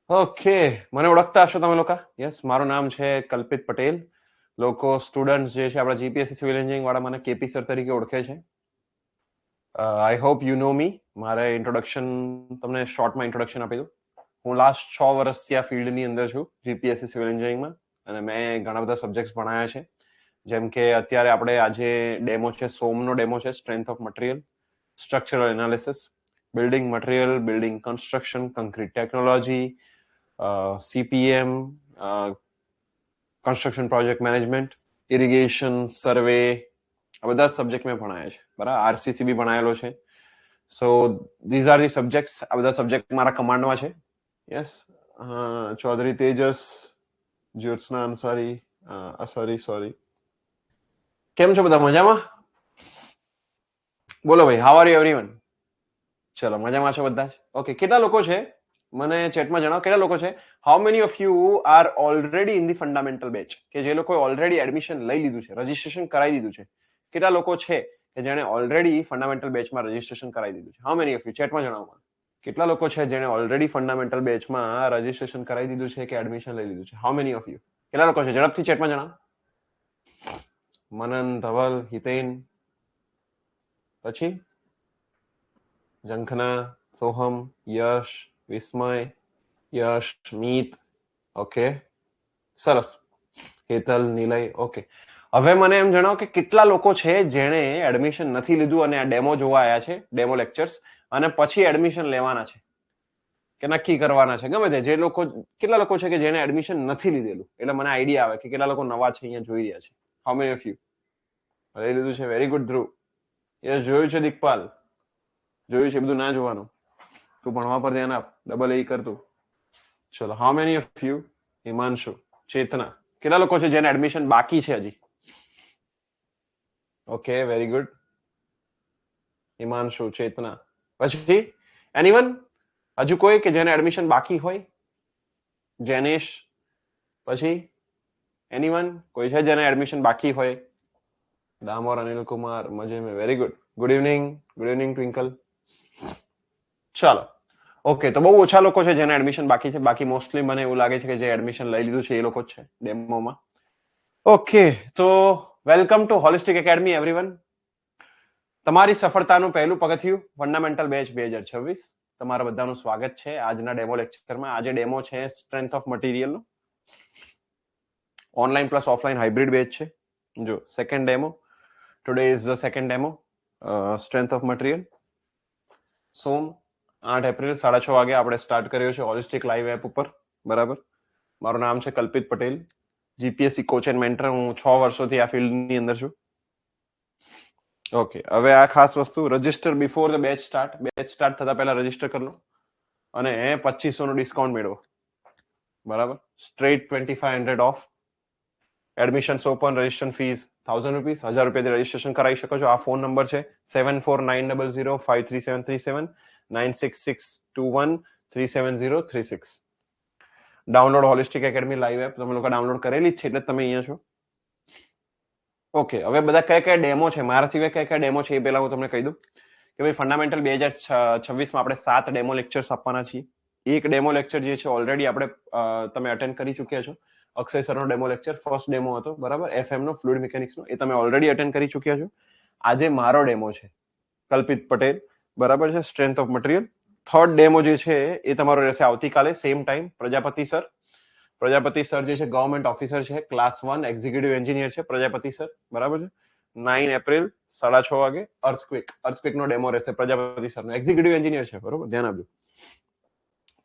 Okay, મને ઓળખતા હશો તમે લોકો? યસ, મારું નામ છે કલ્પિત પટેલ. લોકો સ્ટુડન્ટ્સ જે છે આપણા જીપીએસસી સિવિલ એન્જિનિયરિંગ વાળા મને કેપી સર તરીકે ઓળખે છે. આઈ હોપ યુ નો મી. મારે ઇન્ટ્રોડક્શન તમને શોર્ટમાં ઇન્ટ્રોડક્શન આપી દઉં. હું લાસ્ટ 6 વર્ષથી આ ફિલ્ડની અંદર છું જીપીએસસી સિવિલ એન્જિનિયરિંગમાં, અને મેં ઘણા બધા સબ્જેક્ટ્સ ભણાયા છે. જેમ કે અત્યારે આપણે આજે ડેમો છે, સોમનો ડેમો છે, strength of material, structural analysis, building material, building construction, concrete technology, CPM, construction project management, irrigation, survey, આ બધા સબ્જેક્ટ મેં ભણાયા છે. બરાબર, આરસીસી બી ભણાયેલો છે. So these are the subjects. આ બધા સબ્જેક્ટ મારા કમાન્ડમાં છે. Yes, Chaudhary Tejas, Jyotsna Ansari, sorry. કેમ છો બધા? મજામાં? બોલો ભાઈ, હાઉ આર યુ એવરીવન? ચલો, મજામાં છો બધા જ? ઓકે, કેટલા લોકો છે મને ચેટમાં જણાવો, કેટલા લોકો છે? How many of you are already in the fundamental batch, કે જે લોકોએ ઓલરેડી એડમિશન લઈ લીધું છે, રજીસ્ટ્રેશન કરાવી દીધું છે? કેટલા લોકો છે કે જેણે ઓલરેડી ફંડામેન્ટલ બેચમાં રજીસ્ટ્રેશન કરાવી દીધું છે? How many of you? ચેટમાં જણાવો. કેટલા લોકો છે જેણે ઓલરેડી ફંડામેન્ટલ બેચમાં રજીસ્ટ્રેશન કરાવી દીધું છે કે એડમિશન લઈ લીધું છે? How many of you? કેટલા લોકો છે? ઝડપથી ચેટમાં જણાવો. મનન, ધવલ, હિતેન, પછી ઝંખના, સોહમ, યશ, વિસ્મય, યશ, મીત, ઓકે, સરસ. હેતલ, નિલય, ઓકે. હવે મને એમ જણાવો કે કેટલા લોકો છે જેણે એડમિશન નથી લીધું અને આ ડેમો જોવા આવ્યા છે, ડેમો લેક્ચર્સ, અને પછી એડમિશન લેવાના છે કે નક્કી કરવાના છે, ગમે તે. જે લોકો, કેટલા લોકો છે કે જેણે એડમિશન નથી લીધેલું, એટલે મને આઈડિયા આવે કે કેટલા લોકો નવા છે અહીંયા જોઈ રહ્યા છે. How many of you? લઈ લીધું છે? Very good. ધ્રુવ, યસ, જોયું છે. દિકપાલ, જોયું છે. બધું ના જોવાનું, તું ભણવા પર ધ્યાન આપ, ડબલ એ કરતું. ચલો, how many of you? Himanshu, Chetna, કેટલા લોકો છે જેને એડમિશન બાકી છે હજી? Okay, very good. Himanshu, Chetna, પછી એનીવન હજુ કોઈ કે જેને એડમિશન બાકી હોય? જેનેશ, પછી એનીવન કોઈ છે જેને એડમિશન બાકી હોય? દામોર, અનિલ કુમાર, મજે મેં, very good. Good evening, good evening twinkle. ચાલો, ઓકે. તો બહુ ઓછા લોકો છે જેને એડમિશન બાકી છે. બાકી મોસ્ટલી મને એવું લાગે છે કે જે એડમિશન લઈ લીધું છે એ લોકો જ છે ડેમોમાં. ઓકે, તો welcome to holistic academy everyone. તમારી સફળતાનું પહેલું પગથિયું ફંડામેન્ટલ બેચ 2026. તમારા બધાનું સ્વાગત છે આજના ડેમો લેક્ચરમાં. આજે ડેમો છે સ્ટ્રેન્થ ઓફ મટીરિયલનો, online plus offline hybrid batch છે. જો second demo, today is the second demo, strength of material. સોમ 8 એપ્રિલ 6:30 વાગે આપણે સ્ટાર્ટ કર્યો છે હોલિસ્ટિક લાઈવ એપ ઉપર. બરાબર, મારું નામ છે Kalpit Patel, GPSC coach and mentor. હું 6 વર્ષોથી આ ફિલ્ડની અંદર છું. ઓકે, હવે આ ખાસ વસ્તુ, register before the batch start. Batch start થતા પહેલા રજીસ્ટર કરી લો અને 2500 નું ડિસ્કાઉન્ટ મેળવો. બરાબર, straight 2500 of. Admission open, registration fees 1000 rupees. 1000 રૂપિયાથી રજીસ્ટ્રેશન કરાવી શકો છો. આ ફોન નંબર છે 7490053737, 9662137036. Download holistic academy live app. તમે લોકો ડાઉનલોડ કરેલી જ છે એટલે તમે અહીંયા છો. ઓકે, હવે બધા કયા કયા ડેમો છે, મારા સિવાય કયા કયા ડેમો છે એ પહેલા હું તમને કહી દઉં કે ભાઈ ફંડામેન્ટલ 2026માં આપણે 7 ડેમો લેક્ચર્સ આપવાના છીએ. એક ડેમો લેક્ચર જે છે ઓલરેડી આપણે તમે અટેન્ડ કરી ચૂક્યા છો. અક્ષય સરનો ડેમો લેક્ચર ફર્સ્ટ ડેમો હતો. બરાબર, FM નો, ફ્લુઇડ મિકેનિક્સનો, એ તમે ઓલરેડી અટેન્ડ કરી ચૂક્યા છો. આજે મારો ડેમો છે, કલ્પિત પટેલ. બરાબર છે, strength of material. Third demo જે છે એ તમારો રહેશે આવતીકાલે સેમ ટાઈમ. પ્રજાપતિ સર જે છે ગવર્મેન્ટ ઓફિસર છે, ક્લાસ 1 એક્ઝિક્યુટિવ એન્જિનિયર છે પ્રજાપતિ સર. બરાબર છે, 9 એપ્રિલ 6:30 વાગે અર્થક્વેક નો ડેમો રહેશે પ્રજાપતિ સરનો. એક્ઝિક્યુટિવ એન્જિનિયર છે, બરોબર, ધ્યાન આપજો.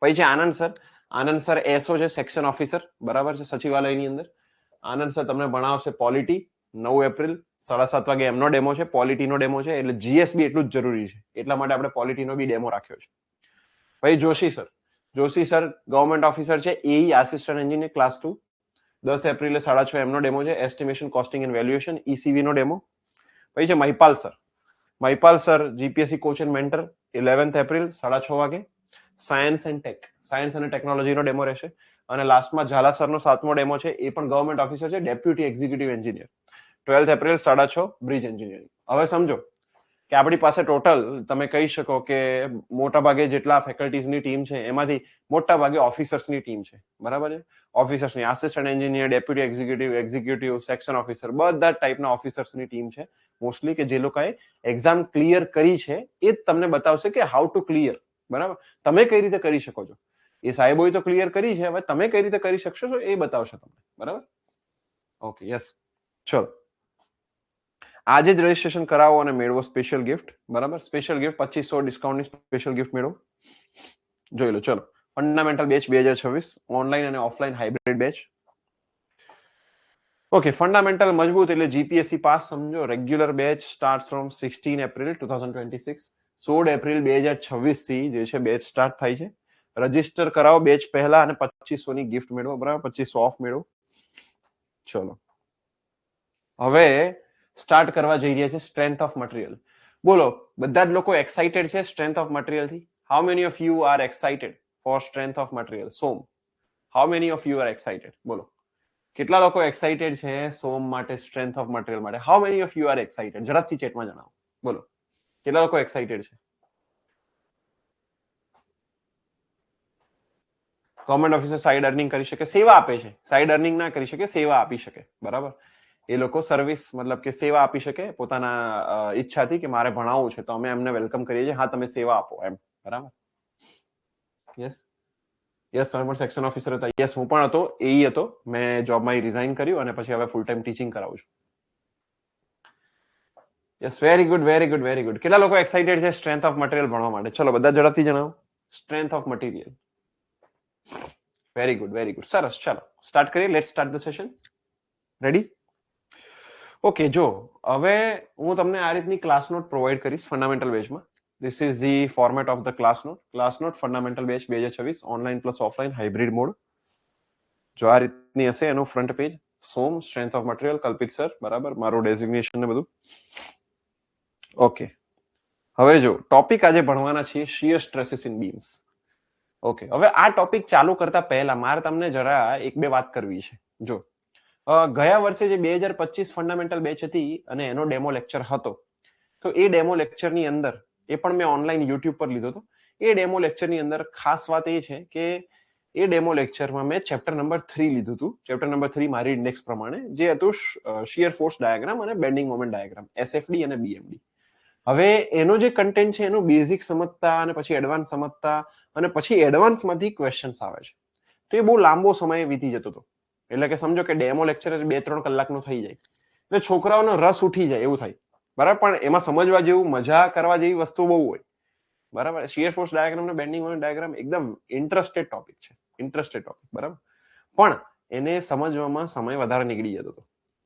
પછી છે આનંદ સર એસઓ છે, સેક્શન ઓફિસર. બરાબર છે, સચિવાલયની અંદર. આનંદ સર તમને ભણાવશે પોલિટી. 9 એપ્રિલ 7:30 વાગે એમનો ડેમો છે, પોલિટીનો ડેમો છે. એટલે જીએસબી એટલું જ જરૂરી છે, એટલા માટે આપણે પોલિટીનો બી ડેમો રાખ્યો છે. પછી જોશી સર ગવર્મેન્ટ ઓફિસર છે, એઈ આસિસ્ટન્ટ એન્જિનિયર, ક્લાસ 2. 10 એપ્રિલે 6:30 એમનો ડેમો છે, estimation, costing and valuation, ECV નો ડેમો. પછી છે Mahipal sir GPSC coach and mentor, 11 April 6:30 વાગે. સાયન્સ અને ટેકનોલોજીનો ડેમો રહેશે. અને લાસ્ટમાં ઝાલા સરનો 7મો ડેમો છે, એ પણ ગવર્મેન્ટ ઓફિસર છે, deputy executive engineer, 12 April 6:30, bridge engineering. હવે સમજો કે આપણી પાસે ટોટલ તમે કહી શકો કે મોટા ભાગે જેટલા ફેકલ્ટીઝની ટીમ છે એમાંથી મોટા ભાગે ઓફિસર્સની ટીમ છે, બરાબર છે. ઓફિસર્સની assistant engineer, deputy executive, section officer, બધા ટાઈપના ઓફિસર્સની ટીમ છે મોસ્ટલી, કે જે લોકોએ એક્ઝામ ક્લિયર કરી છે એ જ તમને બતાવશે કે હાઉ ટુ ક્લિયર, બરાબર. તમે કઈ રીતે કરી શકો છો એ સાહેબોએ તો ક્લિયર કરી છે, હવે તમે કઈ રીતે કરી શકશો એ બતાવશે તમને, બરાબર. Okay, yes. ચલો, આજે જ રજીસ્ટ્રેશન કરાવો અને મેળવો સ્પેશિયલ ગિફ્ટ, બરાબર. સ્પેશિયલ ગિફ્ટ 2500 ડિસ્કાઉન્ટની સ્પેશિયલ ગિફ્ટ મેળવો. જોઈ લો. ચલો, ફંડામેન્ટલ બેચ 2026 ઓનલાઈન અને offline hybrid batch. Okay, fundamental મજબૂત એટલે જીપીએસસી પાસ સમજો. Regular batch start from 16 April 2026. 16 April 2026 થી જે છે બેચ સ્ટાર્ટ થાય છે. રજીસ્ટર કરાવો બેચ પહેલા અને 2500 ની ગિફ્ટ મેળવો, બરાબર. 2500 ઓફ મેળવો. ચલો, હવે સ્ટાર્ટ કરવા જઈ રહ્યા છે સ્ટ્રેન્થ ઓફ મટીરિયલ. બોલો, બધા જ લોકો એક્સાઇટેડ છે સ્ટ્રેન્થ ઓફ મટીરિયલ થી? How many of you are excited four strength of material? Som, how many of you are excited? બોલો, કેટલા લોકો એક્સાઇટેડ છે સોમ માટે, સ્ટ્રેન્થ ઓફ મટીરિયલ માટે? How many of you are excited? ઝડપથી ચેટમાં જણાવો. બોલો, કેટલા લોકો એક્સાઇટેડ છે? ગવર્મેન્ટ ઓફિસર સાઇડ અર્નિંગ કરી શકે, સેવા આપે છે. સાઇડ અર્નિંગ ના કરી શકે, સેવા આપી શકે, બરાબર. એ લોકો સર્વિસ મતલબ કે સેવા આપી શકે પોતાના ઈચ્છાથી કે મારે ભણાવવું છે તો અમે એમને વેલકમ કરીએ છીએ, હા તમે સેવા આપો એમ, બરાબર. Yes, yes. તમે પણ સેક્શન ઓફિસર હતા? યસ, હું પણ હતો, એઈ હતો. મેં જોબમાં રિઝાઇન કર્યું અને પછી હવે ફૂલ ટાઈમ ટીચિંગ કરાવું છું. Yes, very good, very good, very good. કેટલા લોકો એક્સાઇટેડ છે સ્ટ્રેન્થ ઓફ મટીરિયલ ભણવા માટે? ચલો, બધા ઝડપથી જણાવો. Strength of material. Very good, very good. સરસ. ચાલો સ્ટાર્ટ કરીએ. Let's start the session. Ready? Okay, જો હવે હું તમને આ રીતની ક્લાસ નોટ પ્રોવાઈડ કરીશ ફંડામેન્ટલ બેચમાં. This is the format of the class note. Class note fundamental batch 2026 online plus offline hybrid mode. જો આ રીતની હશે એનું ફ્રન્ટ પેજ. સોમ, strength of material, Kalpit sir, બરાબર. મારું ડેઝિગ્નેશન ને બધું. ઓકે, હવે જો ટોપિક આજે ભણવાના છીએ shear stresses in BIMS. Okay, હવે આ ટોપિક ચાલુ કરતા પહેલા મારે તમને જરા એક બે વાત કરવી છે. જો ગયા વર્ષે જે 2025 ફંડામેન્ટલ બેચ હતી અને એનો ડેમો લેક્ચર હતો, તો એ ડેમો લેક્ચરની અંદર, એ પણ મેં ઓનલાઈન યુટ્યુબ પર લીધો હતો. એ ડેમો લેક્ચરની અંદર ખાસ વાત એ છે કે એ ડેમો લેક્ચરમાં મેં ચેપ્ટર નંબર 3 લીધું હતું. ચેપ્ટર નંબર 3 મારી ઇન્ડેક્સ પ્રમાણે જે હતું શિયર ફોર્સ ડાયાગ્રામ અને બેન્ડિંગ મોમેન્ટ ડાયાગ્રામ, એસએફડી અને બીએમડી. હવે એનો જે કન્ટેન્ટ છે એનું બેઝિક સમજતા અને પછી એડવાન્સ સમજતા અને પછી એડવાન્સમાંથી ક્વેશ્ચન્સ આવે છે, તો એ બહુ લાંબો સમય વીતી જતો હતો. એટલે કે સમજો કે ડેમો લેક્ચર 2-3 કલાકનું થઈ જાય એટલે છોકરાઓનો રસ ઉઠી જાય એવું થાય, બરાબર. પણ એમાં સમજવા જેવું, મજા કરવા જેવી વસ્તુ બહુ હોય, બરાબર. શિયર ફોર્સ ડાયાગ્રામ અને બેન્ડિંગ મોમેન્ટ ડાયાગ્રામ એકદમ ઇન્ટરેસ્ટેડ ટોપિક છે, ઇન્ટરેસ્ટેડ ટોપિક, બરાબર. પણ એને સમજવામાં સમય વધારે નીકળી જતો હતો.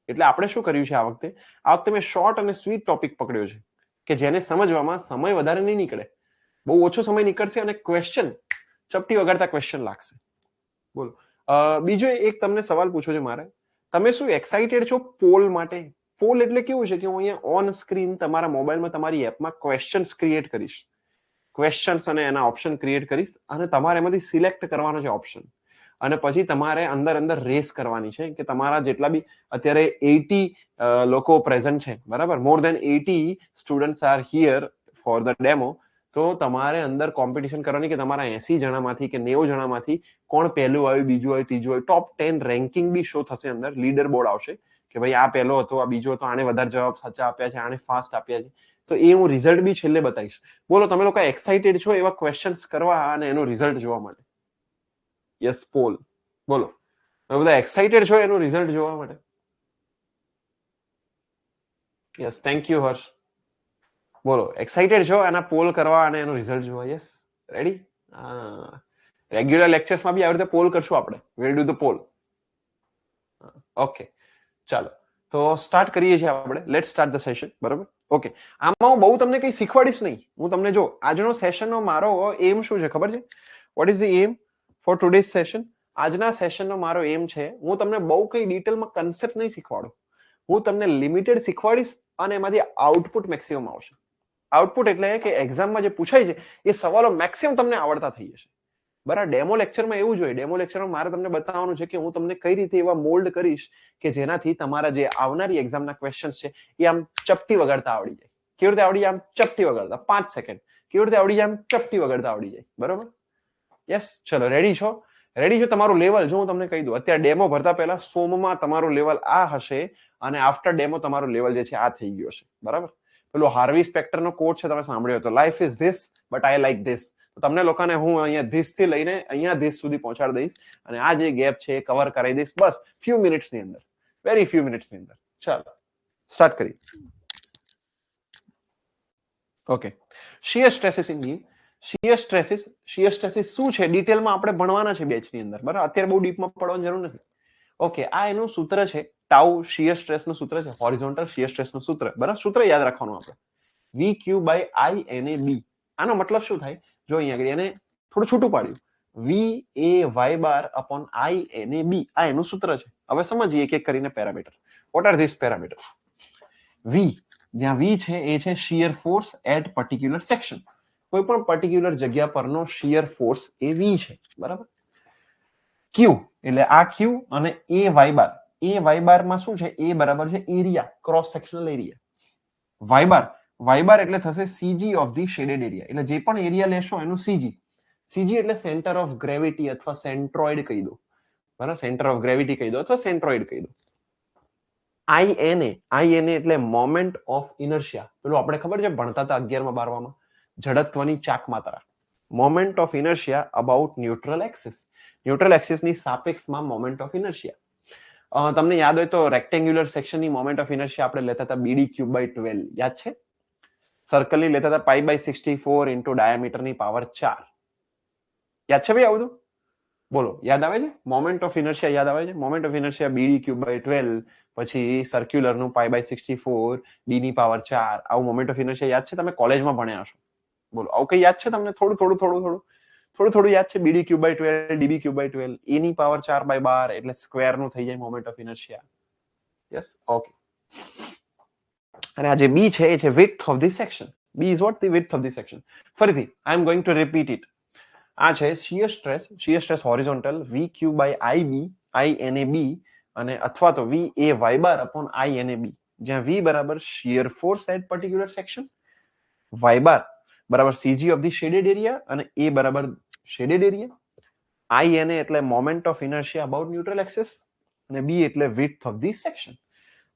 એટલે આપણે શું કર્યું છે આ વખતે મેં શોર્ટ અને સ્વીટ ટોપિક પકડ્યો છે કે જેને સમજવામાં સમય વધારે નહીં નીકળે, બહુ ઓછો સમય નીકળશે અને ક્વેશ્ચન ચપટી વગાડતા ક્વેશ્ચન લાગશે. બોલો, બીજો એક તમને સવાલ પૂછો છે મારે, તમે શું એક્સાઇટેડ છો પોલ માટે? પોલ એટલે કેવું છે કે હું અહીંયા ઓન સ્ક્રીન તમારા મોબાઈલમાં તમારી એપમાં ક્વેશ્ચન્સ ક્રિએટ કરીશ, ક્વેશ્ચન્સ અને એના ઓપ્શન ક્રિએટ કરીશ અને તમારે એમાંથી સિલેક્ટ કરવાનો છે ઓપ્શન, અને પછી તમારે અંદર રેસ કરવાની છે કે તમારા જેટલા બી અત્યારે 80 લોકો પ્રેઝન્ટ છે, બરાબર. મોર દેન 80 students are here for the demo. તો તમારે અંદર કોમ્પિટિશન કરવાની કે તમારા 80 જણામાંથી કે 90 જણામાંથી કોણ પહેલું આવ્યું, બીજું આવ્યું, ત્રીજું આવ્યું, ટોપ 10 રેન્કિંગ બી શો થશે. અંદર લીડર બોર્ડ આવશે કે ભાઈ આ પહેલો હતો, આ બીજો હતો, આને વધારે જવાબ સાચા આપ્યા છે, આને ફાસ્ટ આપ્યા છે. તો એ હું રિઝલ્ટ બી છેલ્લે બતાવીશ. બોલો, તમે લોકો એક્સાઇટેડ છો એવા ક્વેશ્ચન્સ કરવા અને એનું રિઝલ્ટ જોવા માટે? Yes, poll. બોલો, તમે બધા એક્સાઇટેડ છો એનું રિઝલ્ટ જોવા માટે? Yes, thank you Harsh. બોલો, એક્સાઇટેડ છો એના પોલ કરવા અને એનું રિઝલ્ટ જોવા? Yes, ready? રેગ્યુલર લેક્ચર્સમાં બી આવી રીતે પોલ કરશું આપણે. Will do the poll. Okay, ચાલો તો સ્ટાર્ટ કરીએ છીએ આપણે. લેટ્સ સ્ટાર્ટ ધ સેશન, બરાબર. ઓકે, આમાં હું બહુ તમને કંઈ શીખવાડીશ નહીં. હું તમને જો આજનો સેશનનો મારો એમ શું છે ખબર છે? What is the aim for today's session? આજના સેશનનો મારો એમ છે, હું તમને બહુ કંઈ ડિટેલમાં કન્સેપ્ટ નહીં શીખવાડું. હું તમને લિમિટેડ શીખવાડીશ અને એમાંથી આઉટપુટ મેક્સિમમ આવશે. આઉટપુટ એટલે કે એક્ઝામમાં જે પૂછાય છે એ સવાલો મેક્સિમમ તમને આવડતા થઈ જશે, બરાબર. ડેમો લેક્ચરમાં એવું જોઈએ, ડેમો લેક્ચરમાં મારે તમને બતાવવાનું છે કે હું તમને કઈ રીતે એવા મોલ્ડ કરીશ કે જેનાથી તમારા જે આવનારી એક્ઝામના ક્વેશ્ચન્સ છે એ આમ ચપટી વગાડતા આવડી જાય, કેવી રીતે આવડી જાય? આમ ચપટી વગાડતા 5 સેકન્ડ. કેવી રીતે આવડી જાય? આમ ચપટી વગાડતા આવડી જાય. બરોબર? યસ. ચલો રેડી છો? રેડી છો? તમારું લેવલ જો હું તમને કહી દઉં, અત્યારે ડેમો ભરતા પહેલા સોમમાં તમારું લેવલ આ હશે અને આફ્ટર ડેમો તમારું લેવલ જે છે આ થઈ ગયું હશે. બરાબર? પેલો હાર્વી સ્પેક્ટરનો કોટ છે, તમે સાંભળ્યો હતો, life is this but I like this. તો તમને લોકોને હું અહીંયા ધીસ થી લઈને અહીંયા ધીસ સુધી પહોંચાડી દઈશ અને આ જે ગેપ છે એ કવર કરાવી દઈશ બસ ફ્યુ મિનિટ્સની અંદર, વેરી ફ્યુ મિનિટ્સની અંદર. ચાલો સ્ટાર્ટ કરીએ. Okay, shear stresses in E. Shear stresses શું છે ડિટેલમાં આપણે ભણવાના છે બેચની અંદર. બરાબર? અત્યારે બહુ ડીપમાં પડવાની જરૂર નથી. ઓકે, આ એનું સૂત્ર છે, ટાઉ શિયર સ્ટ્રેસનું સૂત્ર છે, હોરિઝોન્ટલ શિયર સ્ટ્રેસનું સૂત્ર. બરાબર? સૂત્ર યાદ રાખવાનું આપણે, VQ by I NA B. આનો મતલબ શું થાય? જો અહીંયા આગળ એને થોડું છૂટું પાડ્યું, VAY bar upon I NAB. આ એનું સૂત્ર છે. હવે સમજીએ એક એક કરીને parameter. What are these parameter? V, જ્યાં V છે એ છે shear force at particular section. કોઈ પણ પર્ટિક્યુલર જગ્યા પરનો શિયર ફોર્સ એ V છે. બરાબર? Q એટલે આ Q અને A Y bar. A Y બાર માં શું છે? A બરાબર છે area, cross sectional area. Y બાર એટલે થશે CG of the shaded area. એટલે જે પણ એરિયા લેશો એનું CG. CG એટલે સેન્ટર ઓફ ગ્રેવિટી અથવા સેન્ટ્રોઇડ કહી દો. બરાબર? સેન્ટર ઓફ ગ્રેવિટી કહી દો અથવા સેન્ટ્રોઇડ કહી દો. INA એટલે મોમેન્ટ ઓફ ઇનર્શિયા. પેલું આપણે ખબર છે ભણતા હતા 11માં 12માં, જડત્વની ચાક માત્રા. Moment of inertia about neutral axis. Neutral એક્સિસની સાપેક્ષમાં મોમેન્ટ ઓફ ઇનર્શિયા. તમને યાદ હોય તો રેક્ટેન્ગ્યુલર સેક્શનની મોમેન્ટ ઓફ ઇનર્શિયા આપણે લેતા હતા BD³/12. યાદ છે? સર્કલની લેતા હતા π/64 ઇન્ટુ ડાયામીટરની પાવર 4. યાદ છે ભાઈ? આવું બોલો, યાદ આવે છે? મોમેન્ટ ઓફ ઇનર્શિયા યાદ આવે છે? મોમેન્ટ ઓફ ઇનર્શિયા BD³/12 પછી સર્ક્યુલરનું π/64 d ની પાવર 4. આવું મોમેન્ટ ઓફ ઇનર્શિયા યાદ છે? તમે કોલેજમાં ભણ્યા હશો. બોલો, આવું કઈ યાદ છે તમને? થોડું યાદ છે? BD³/12 DB³/12 e ની પાવર 4/12 એટલે સ્ક્વેર નું થઈ જાય moment of inertia. Yes, okay. અને આ જે B છે એ છે width of the section. B is what? The width of the section. ફરીથી I am going to repeat it. આ છે shear stress horizontal VQ/IB INAB અને અથવા તો VAY બાર અપોન INAB, જ્યાં V બરાબર shear force at particular section, Y bar બરાબર CG of the shaded area અને A બરાબર શેડેડ એરિયા, INA એટલે moment of inertia about neutral axis અને B એટલે વિડ્થ ઓફ ધી સેક્શન.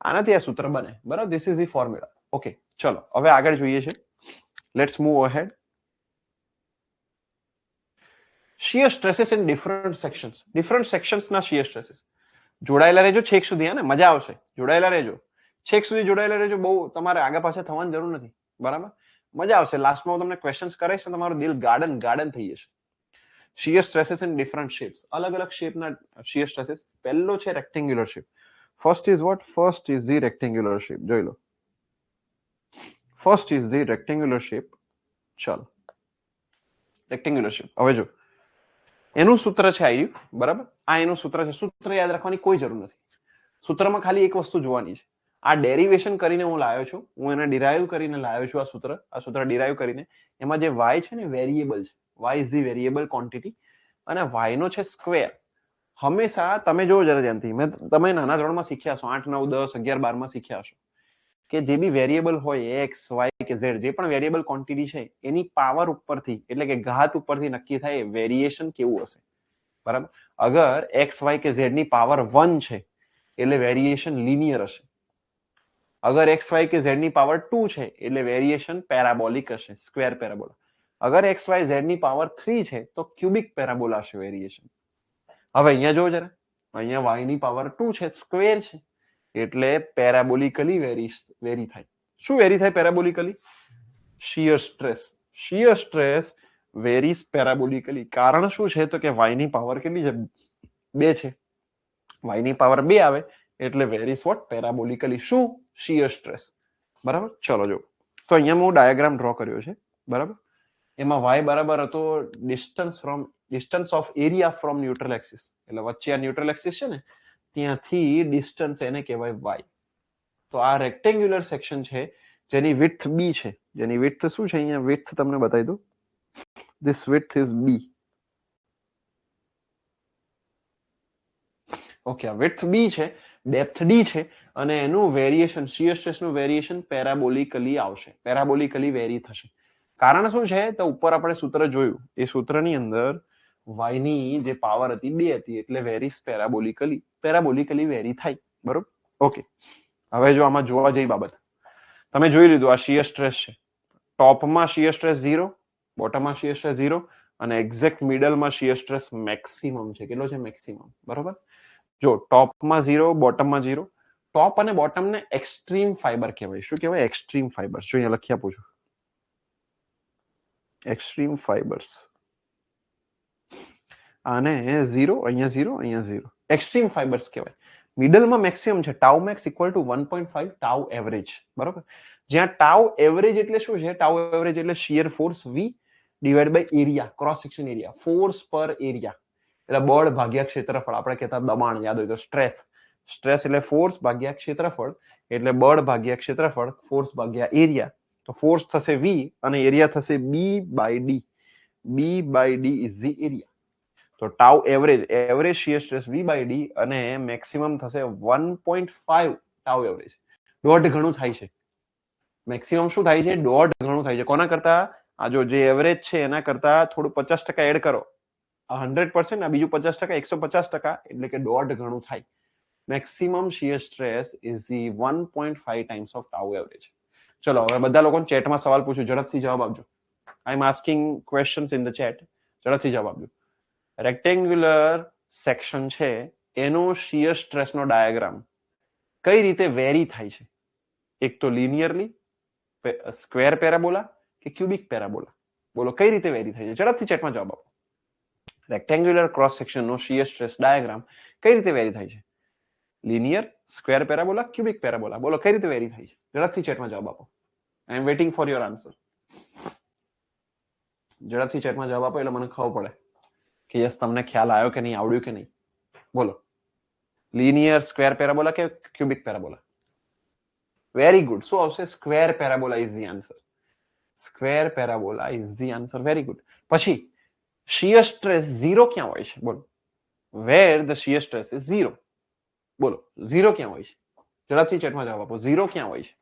આનાથી આ સૂત્ર બને. બરાબર? This is the formula. Okay, ચલો હવે આગળ જોઈએ છે. Let's move ahead. Shear stresses in different sections. Different સેક્શન્સના શિયર સ્ટ્રેસીસ. જોડાયેલા રહેજો છેક સુધી, હા ને? મજા આવશે. જોડાયેલા રહેજો છેક સુધી, જોડાયેલા રહેજો. બહુ તમારે આગળ પાછળ થવાની જરૂર નથી. બરાબર? મજા આવશે. લાસ્ટમાં હું તમને ક્વેશ્ચન્સ કરાવીશ તો તમારું દિલ ગાર્ડન થઈ જશે. Shear stresses in different shapes. અલગ અલગ શેપના શિયર સ્ટ્રેસીસ. પહેલો છે rectangular shape. First is what? First is the rectangular shape. જોઈ લો, first is the rectangular shape. ચાલો, રેક્ટેન્ગ્યુલર શેપ. હવે જો એનું સૂત્ર છે આવ્યું. બરાબર? આ એનું સૂત્ર છે. સૂત્ર યાદ રાખવાની કોઈ જરૂર નથી. સૂત્રમાં ખાલી એક વસ્તુ જોવાની છે. આ ડેરિવેશન કરીને હું લાવ્યો છું, હું એને ડિરાઈવ કરીને લાવ્યો છું. આ સૂત્ર ડિરાઈવ કરીને એમાં જે y છે ને વેરિયેબલ છે. y is the variable quantity અને y નો છે સ્ક્વેર. હંમેશા તમે જોવો જરા ધ્યાનથી, તમે નાના ધોરણમાં શીખ્યા છો, 8, 9, 10, 11, 12માં શીખ્યા છો કે જે બી વેરિયેબલ હોય x, y કે z, જે પણ વેરિયેબલ ક્વોન્ટિટી છે એની પાવર ઉપરથી એટલે કે ઘાત ઉપરથી નક્કી થાય વેરિએશન કેવું હશે. બરાબર? અગર x, y કે z ની પાવર 1 છે એટલે વેરિએશન લિનિયર હશે. અગર x, y કે z ની પાવર 2 છે એટલે વેરિએશન પેરાબોલિક હશે, સ્ક્વેર પેરાબોલા. અગર x, y, z ની પાવર 3 છે તો ક્યુબિક પેરાબોલા હશે વેરિએશન. હવે અહીંયા જોવો જરા, અહીંયા y ની પાવર 2 છે, સ્ક્વેર છે એટલે પેરાબોલિકલી વેરી થાય. શું વેરી થાય parabolically? Shear stress. Shear stress varies parabolically. કારણ શું છે તો કે y ની પાવર કેટલી છે? 2 છે. y ની પાવર 2 આવે એટલે વેરીઝ વોટ? પેરાબોલિકલી. શું? Shear stress. બરાબર? ચલો જો, તો અહીંયા હું ડાયાગ્રામ ડ્રો કર્યો છે. બરાબર? એમાં y બરાબર હતો distance of area from neutral axis. એટલે વચ્ચે આ ન્યુટ્રલ એક્સિસ છે ને ત્યાંથી ડિસ્ટન્સ એને કહેવાય y. તો આ રેક્ટેન્ગ્યુલર સેક્શન છે જેની વિડ્થ b છે. જેની વિડ્થ શું છે? અહીંયા વિડ્થ તમને બતાવી દઉં. This width is b. Okay, આ વિડ્થ b છે, ડેપ્થ d છે અને એનું વેરિએશન શીયર સ્ટ્રેસ નું વેરિએશન પેરાબોલિકલી આવશે, પેરાબોલિકલી વેરી થશે. કારણ શું છે? તો ઉપર આપણે સૂત્ર જોયું, એ સૂત્રની અંદર y ની જે પાવર હતી 2 હતી, એટલે વેરીસ પેરાબોલિકલી, પેરાબોલિકલી વેરી થાય. બરોબર? ઓકે, હવે જો આમાં જોવા જેવી બાબત, તમે જોઈ લીધું આ શીયર સ્ટ્રેસ છે, ટોપમાં શીયર સ્ટ્રેસ 0, બોટમમાં શીયર સ્ટ્રેસ 0 અને એક્ઝેક્ટ મિડલમાં શીયર સ્ટ્રેસ મેક્સિમમ છે. કેટલો છે? મેક્સિમમ. બરોબર? જો ટોપમાં 0, બોટમમાં 0. ટોપ અને બોટમ ને એક્સ્ટ્રીમ ફાઈબર કહેવાય. શું કહેવાય? Extreme fibres. જો અહીંયા લખી આપું છું, એક્સ્ટ્રીમ ફાઈબર્સ. આને 0, અહીંયા 0, અહીંયા 0, એક્સ્ટ્રીમ ફાઈબર્સ કહેવાય. મિડલમાં મેક્સિમમ છે, tau max equal to 1.5 tau average. બરોબર? જ્યાં ટાઉ એવરેજ એટલે શું છે? ટાઉ એવરેજ એટલે shear force V divide by area, cross section area, force per area. એટલે બળ ભાગ્યા ક્ષેત્રફળ. આપણે કહેતા દબાણ, યાદ હોય તો સ્ટ્રેસ. સ્ટ્રેસ એટલે ફોર્સ ભાગ્યા ક્ષેત્રફળ, એટલે બળ ભાગ્યા ક્ષેત્રફળ, ફોર્સ ભાગ્યા એરિયા. તો ફોર્સ થશે V અને એરિયા થશે B by D. B by D is the area. તો tau average, average shear stress V by D અને મેક્સિમમ થશે 1.5 ટાઉ એવરેજ. દોઢ ગણું થાય છે. મેક્સિમમ શું થાય છે? દોઢ ગણું થાય છે. કોના કરતા? આ જો જે એવરેજ છે એના કરતા થોડું 50% એડ કરો. આ 100%, આ બીજું 50%, 150%, એટલે કે દોઢ ગણું થાય. Maximum shear stress is the 1.5 times of tau average. ચલો હવે બધા લોકોને ચેટમાં સવાલ પૂછું, ઝડપથી જવાબ આપજો. I am asking questions in the chat. ઝડપથી જવાબ આપજો. રેક્ટેન્ગ્યુલર સેક્શન છે એનો શિયર સ્ટ્રેસનો ડાયાગ્રામ કઈ રીતે વેરી થાય છે? એક તો લિનિયરલી, સ્ક્વેર પેરાબોલા કે ક્યુબિક પેરાબોલા? બોલો કઈ રીતે વેરી થાય છે? ઝડપથી ચેટમાં જવાબ આપો. રેક્ટેન્ગ્યુલર ક્રોસ સેક્શનનો શિયર સ્ટ્રેસ ડાયાગ્રામ કઈ રીતે વેરી થાય છે? Linear, square parabola, cubic parabola? બોલો કઈ રીતે વેરી થાય છે? ઝડપથી ચેટમાં જવાબ આપો. I am waiting for your answer. ઝડપથી ચેટમાં જવાબ આપો એટલે મને ખબર પડે કે યસ તમને ખ્યાલ આવ્યો કે નહીં, આવડ્યું કે નહીં. બોલો, લિનિયર, સ્ક્વેર પેરાબોલા કે ક્યુબિક પેરાબોલા? Very good. શું આવશે? Square parabola is the answer. Square parabola is the answer. Very good. પછી શિયર સ્ટ્રેસ 0 ક્યાં હોય છે? બોલો, વેર ધ શિયર સ્ટ્રેસ ઇઝ 0. બોલો 0 ક્યાં હોય છે? ઝડપથી ચેટમાં જવાબ આપો. 0 ક્યાં હોય છે?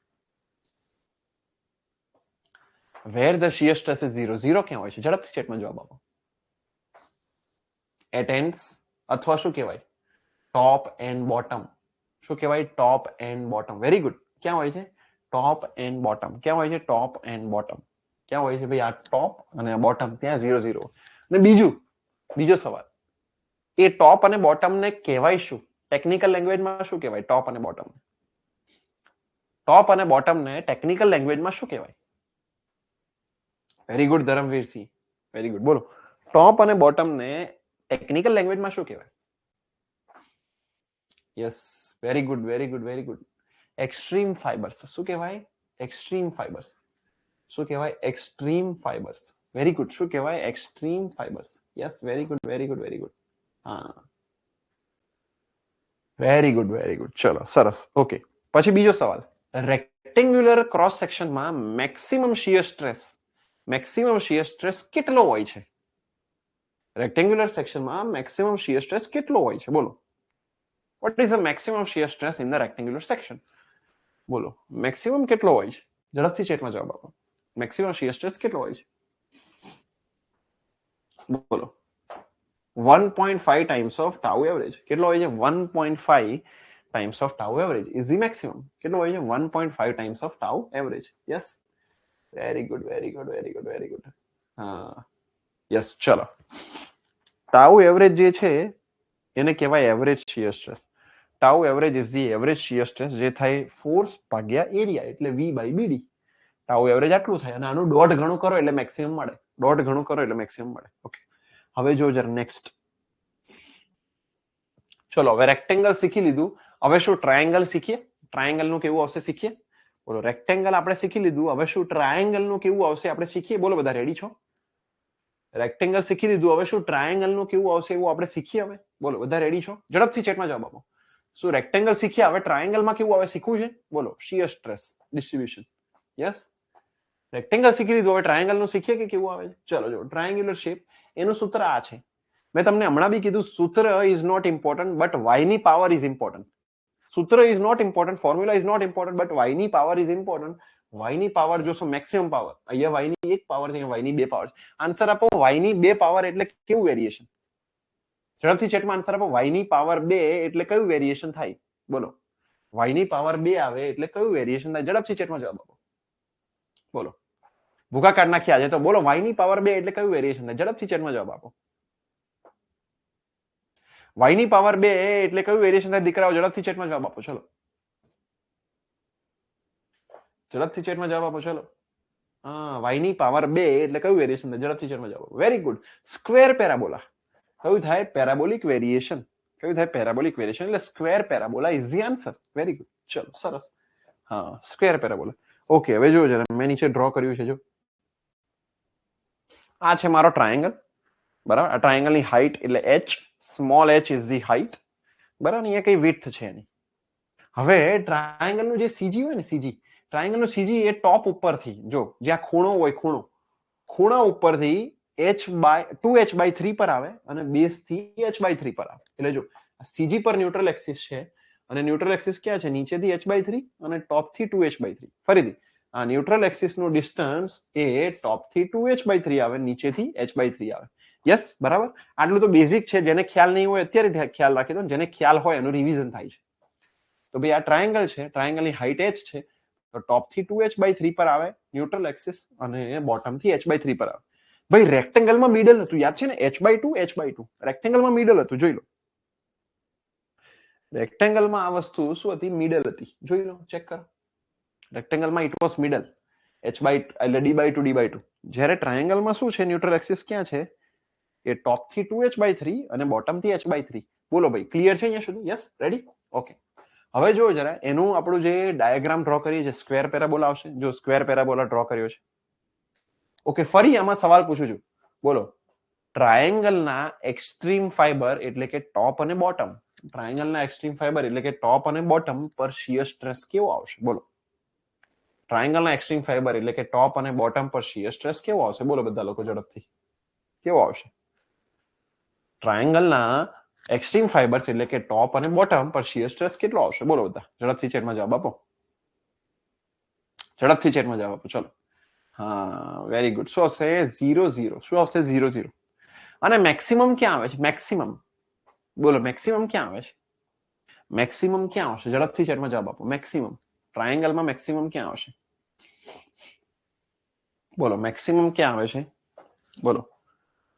વેર ધ શિયર સ્ટ્રેસ ઇઝ 0. 0 ક્યાં હોય છે? ઝડપથી ચેટમાં જવાબ આપો. એટ એન્ડ્સ અથવા શું કહેવાય? Top and bottom. શું કહેવાય? Top and bottom. Very good. ક્યાં હોય છે? Top and bottom. ક્યાં હોય છે? Top and bottom. ક્યાં હોય છે ભાઈ? આ ટોપ અને આ બોટમ, ત્યાં 0 0. અને બીજો સવાલ, એ ટોપ અને બોટમ ને કહેવાય શું? ટેકનિકલ લેંગ્વેજમાં શું કહેવાય? ટોપ અને બોટમ. ટોપ અને બોટમ ને ટેકનિકલ લેંગ્વેજમાં શું કહેવાય? Very good Dharmvirsinh, very good. બોલો, ટોપ અને બોટમ ને ટેકનિકલ લેંગ્વેજમાં શું કહેવાય? Yes, very good, very good, very good. Extreme fibres. શું કહેવાય? Extreme fibres. શું કહેવાય? Extreme fibres. Very good. શું કહેવાય? Extreme fibres. Yes, very good, very good, very good. હા, વેરી ગુડ, વેરી ગુડ. ચલો, સરસ. ઓકે, પછી બીજો સવાલ. રેક્ટેન્ગ્યુલર ક્રોસ સેક્શનમાં મેક્સિમમ શિયર સ્ટ્રેસ કેટલો હોય છે? રેક્ટેન્ગ્યુલર સેક્શનમાં મેક્સિમમ શિયર સ્ટ્રેસ કેટલો હોય છે? બોલો, what is the maximum shear stress in the rectangular section? બોલો, મેક્સિમમ કેટલો હોય છે? ઝડપથી ચેટમાં જવાબ આપો. મેક્સિમમ શિયર સ્ટ્રેસ કેટલો હોય છે? બોલો, 1.5 times of tau average. કેટલો હોય છે? 1.5 times of tau average is the maximum. કેટલો હોય છે? 1.5 times of tau average. Yes, very good, very good, very good, very good. હા, યસ. ચલો, ટાઉ એવરેજ જે છે એને કહેવાય average shear stress. Tau average is the average shear stress, જે થાય ફોર્સ ભાગ્યા એરિયા, એટલે V by BD. Tau average આટલું થાય અને આનું દોઢ ગણું કરો એટલે મેક્સિમમ મળે. દોઢ ગણું કરો એટલે મેક્સિમમ મળે. ઓકે, હવે જો જરા નેક્સ્ટ. ચલો, હવે રેક્ટેંગલ શીખી લીધું. હવે શું ટ્રાયેંગલ શીખીએ? ટ્રાયેંગલ નું કેવું આવશે શીખીએ. બોલો, રેક્ટેંગલ આપણે શીખી લીધું. હવે શું ટ્રાયેંગલ નું કેવું આવશે આપણે શીખીએ. બોલો, બધા રેડી છો? રેક્ટેંગલ શીખી લીધું. હવે શું ટ્રાયેંગલ નું કેવું આવશે એવું આપણે શીખીએ. હવે બોલો, બધા રેડી છો? ઝડપથી ચેટમાં જવાબ આપો. શું રેક્ટેંગલ શીખ્યા? હવે ટ્રાયેંગલમાં કેવું આવે શીખવું છે? બોલો, shear stress distribution. Yes, rectangle શીખી લીધું. હવે ટ્રાયેંગલ નું શીખીએ કે કેવું આવે છે. ચલો, જો ટ્રાયેંગ્યુલર શેપ, એનું સૂત્ર આ છે. મેં તમને હમણાં બી કીધું સૂત્ર is not important but y ની પાવર ઇઝ ઇમ્પોર્ટન્ટ. સૂત્ર is not important, formula is not important, but y ની પાવર ઇઝ ઇમ્પોર્ટન્ટ. વાય ની પાવર જોશો મેક્સિમમ પાવર, અહીંયા વાય ની એક પાવર છે, અહીંયા વાય ની બે પાવર છે. આન્સર આપો વાય ની બે પાવર એટલે કેવું વેરિએશન? ઝડપથી ચેટમાં આન્સર આપો. વાય ની પાવર બે એટલે કયું વેરિએશન થાય? બોલો. વાય ની પાવર બે આવે એટલે કયું વેરિએશન થાય? ઝડપથી ચેટમાં જવાબ આપો. બોલો. ભૂખા કાઢ નાખી આજે તો. બોલો, વાય ની પાવર બે એટલે કયું વેરિએશન થાય? ઝડપથી ચેટમાં જવાબ આપો. વાય ની પાવર બે એટલે કયું વેરિએશન થાય દીકરાઓ? ઝડપથી ચેટમાં જવાબ આપો. ચલો, ઝડપથી ચેટમાં જવાબ આપો. ચલો. હા, વાય ની પાવર બે એટલે કયું વેરિએશન થાય? ઝડપથી ચેટમાં જવાબ આપો. Very good. સ્ક્વેર પેરાબોલા કયું થાય? Parabolic variation. કયું થાય? Parabolic variation. એટલે square parabola is the answer. Very good. ચલો, સરસ. હા, સ્ક્વેર પેરાબોલા. ઓકે, હવે જો જરા મેં નીચે ડ્રો કર્યું છે. જો આ છે મારો ટ્રાયેંગલ, બરાબર. આ ટ્રાયેંગલ ની હાઈટ એટલે h, small h is the height, બરાબર. અહીંયા કઈ વિડ્થ છે એની. હવે ટ્રાયેંગલ નું જે સીજી હોય ને, સીજી, ટ્રાયેંગલ નું સીજી એ ટોપ ઉપરથી, જો જ્યાં ખૂણો હોય, ખૂણા ઉપરથી ટુ એચ બાય 3 પર આવે અને બેઝ થી h બાય 3 પર આવે. એટલે જો સીજી પર ન્યુટ્રલ એક્સિસ છે અને ન્યુટ્રલ એક્સિસ ક્યાં છે? નીચેથી h બાય 3 અને ટોપ થી 2h બાય 3. ફરીથી આ ન્યુટ્રલ એક્સિસ નું ડિસ્ટન્સ એ ટોપ થી 2h બાય 3 આવે, નીચેથી h બાય 3 આવે. યસ, બરાબર. આટલું તો બેઝિક છે. જેને ખ્યાલ નહીં હોય અત્યારે ખ્યાલ રાખી દો, જેને ખ્યાલ હોય એનું રિવિઝન થાય છે. તો ભાઈ આ ટ્રાયેંગલ છે, ટ્રાયેંગલની હાઈટ h છે, તો ટોપ થી 2h બાય 3 પર આવે ન્યુટ્રલ એક્સિસ અને બોટમ થી h બાય 3 પર આવે. ભાઈ રેક્ટેંગલમાં મિડલ હતું, યાદ છે ને? h/2 રેક્ટેંગલમાં મિડલ હતું, જોઈ લો. રેક્ટેંગલમાં આ વસ્તુ શું હતી? મિડલ હતી. જોઈ લો, ચેક કરો. રેક્ટેંગલમાં ઇટ વોઝ મિડલ, એટલે d/2. જ્યારે ટ્રાયેંગલમાં શું છે? ન્યુટ્રલ એક્સિસ ક્યાં છે? એ ટોપ થી 2h બાય 3 અને બોટમ થી h બાય 3. બોલો ભાઈ, ક્લિયર છે અહીંયા સુધી? Yes, ready? ઓકે. હવે જો જરા એનું આપણું જે ડાયાગ્રામ ડ્રો કરીએ છીએ, સ્ક્વેર પેરાબોલા આવશે. જો સ્ક્વેર પેરાબોલા ડ્રો કર્યો છે. ઓકે, ફરી આમાં સવાલ પૂછું છું. બોલો, ટ્રાયેંગલના એક્સ્ટ્રીમ ફાઈબર એટલે કે ટોપ અને બોટમ, ટ્રાયેંગલના એક્સ્ટ્રીમ ફાઈબર એટલે કે ટોપ અને બોટમ પર શિયર સ્ટ્રેસ કેવો આવશે? બોલો. ટ્રાયેંગલના એક્સ્ટ્રીમ ફાઈબર એટલે કે ટોપ અને બોટમ પર શિયર સ્ટ્રેસ કેવો આવશે? બોલો બધા લોકો ઝડપથી. કેવો આવશે? ટ્રાયેંગલના એક્સ્ટ્રીમ ફાઈબર્સ એટલે કે ટોપ અને બોટમ પર શિયર સ્ટ્રેસ કેટલો આવશે? બોલો બધા ઝડપથી ચેટમાં જવાબ આપો. ઝડપથી ચેટમાં જવાબ આપો. ચલો. હા, વેરી ગુડ. શું આવશે? 0 0. શું આવશે? 0 0. અને મેક્સિમમ ક્યાં આવે છે? મેક્સિમમ, બોલો, મેક્સિમમ ક્યાં આવે છે? મેક્સિમમ ક્યાં આવશે? ઝડપથી ચેટમાં જવાબ આપો. મેક્સિમમ ટ્રાયેંગલમાં મેક્સિમમ ક્યાં આવશે? બોલો, મેક્સિમમ ક્યાં આવે છે? બોલો,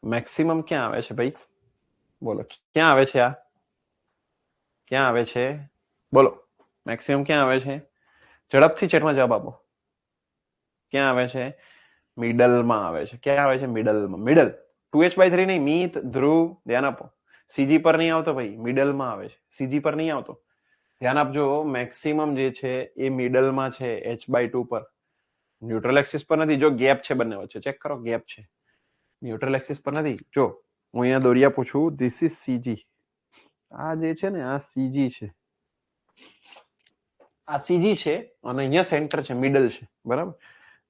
મેક્સિમમ ક્યાં આવે છે ભાઈ? બોલો, ક્યાં આવે છે? આ ક્યાં આવે છે? બોલો, મેક્સિમમ ક્યાં આવે છે? ઝડપથી ચેટમાં જવાબ આપો. ક્યાં આવે છે? મિડલમાં આવે છે. ક્યાં આવે છે? મિડલમાં. મિડલ 2h/3 નહીં, મિત, ધ્રુવ, ધ્યાન આપો. સીજી પર નહીં આવતો ભાઈ, મિડલમાં આવે છે. સીજી પર નહીં આવતો. ધ્યાન આપજો, મેક્સિમમ જે છે એ મિડલમાં છે, h/2 પર. ન્યુટ્રલ એક્સિસ પર નથી. જો ગેપ છે બંને વચ્ચે, ચેક કરો, ગેપ છે. ન્યુટ્રલ એક્સિસ પર નથી. જો હું અહીંયા દોરિયા પૂછું, ધીસ ઇઝ સીજી. આ જે છે ને, આ સીજી છે. આ સીજી છે અને અહીંયા સેન્ટર છે, મિડલ છે, બરાબર.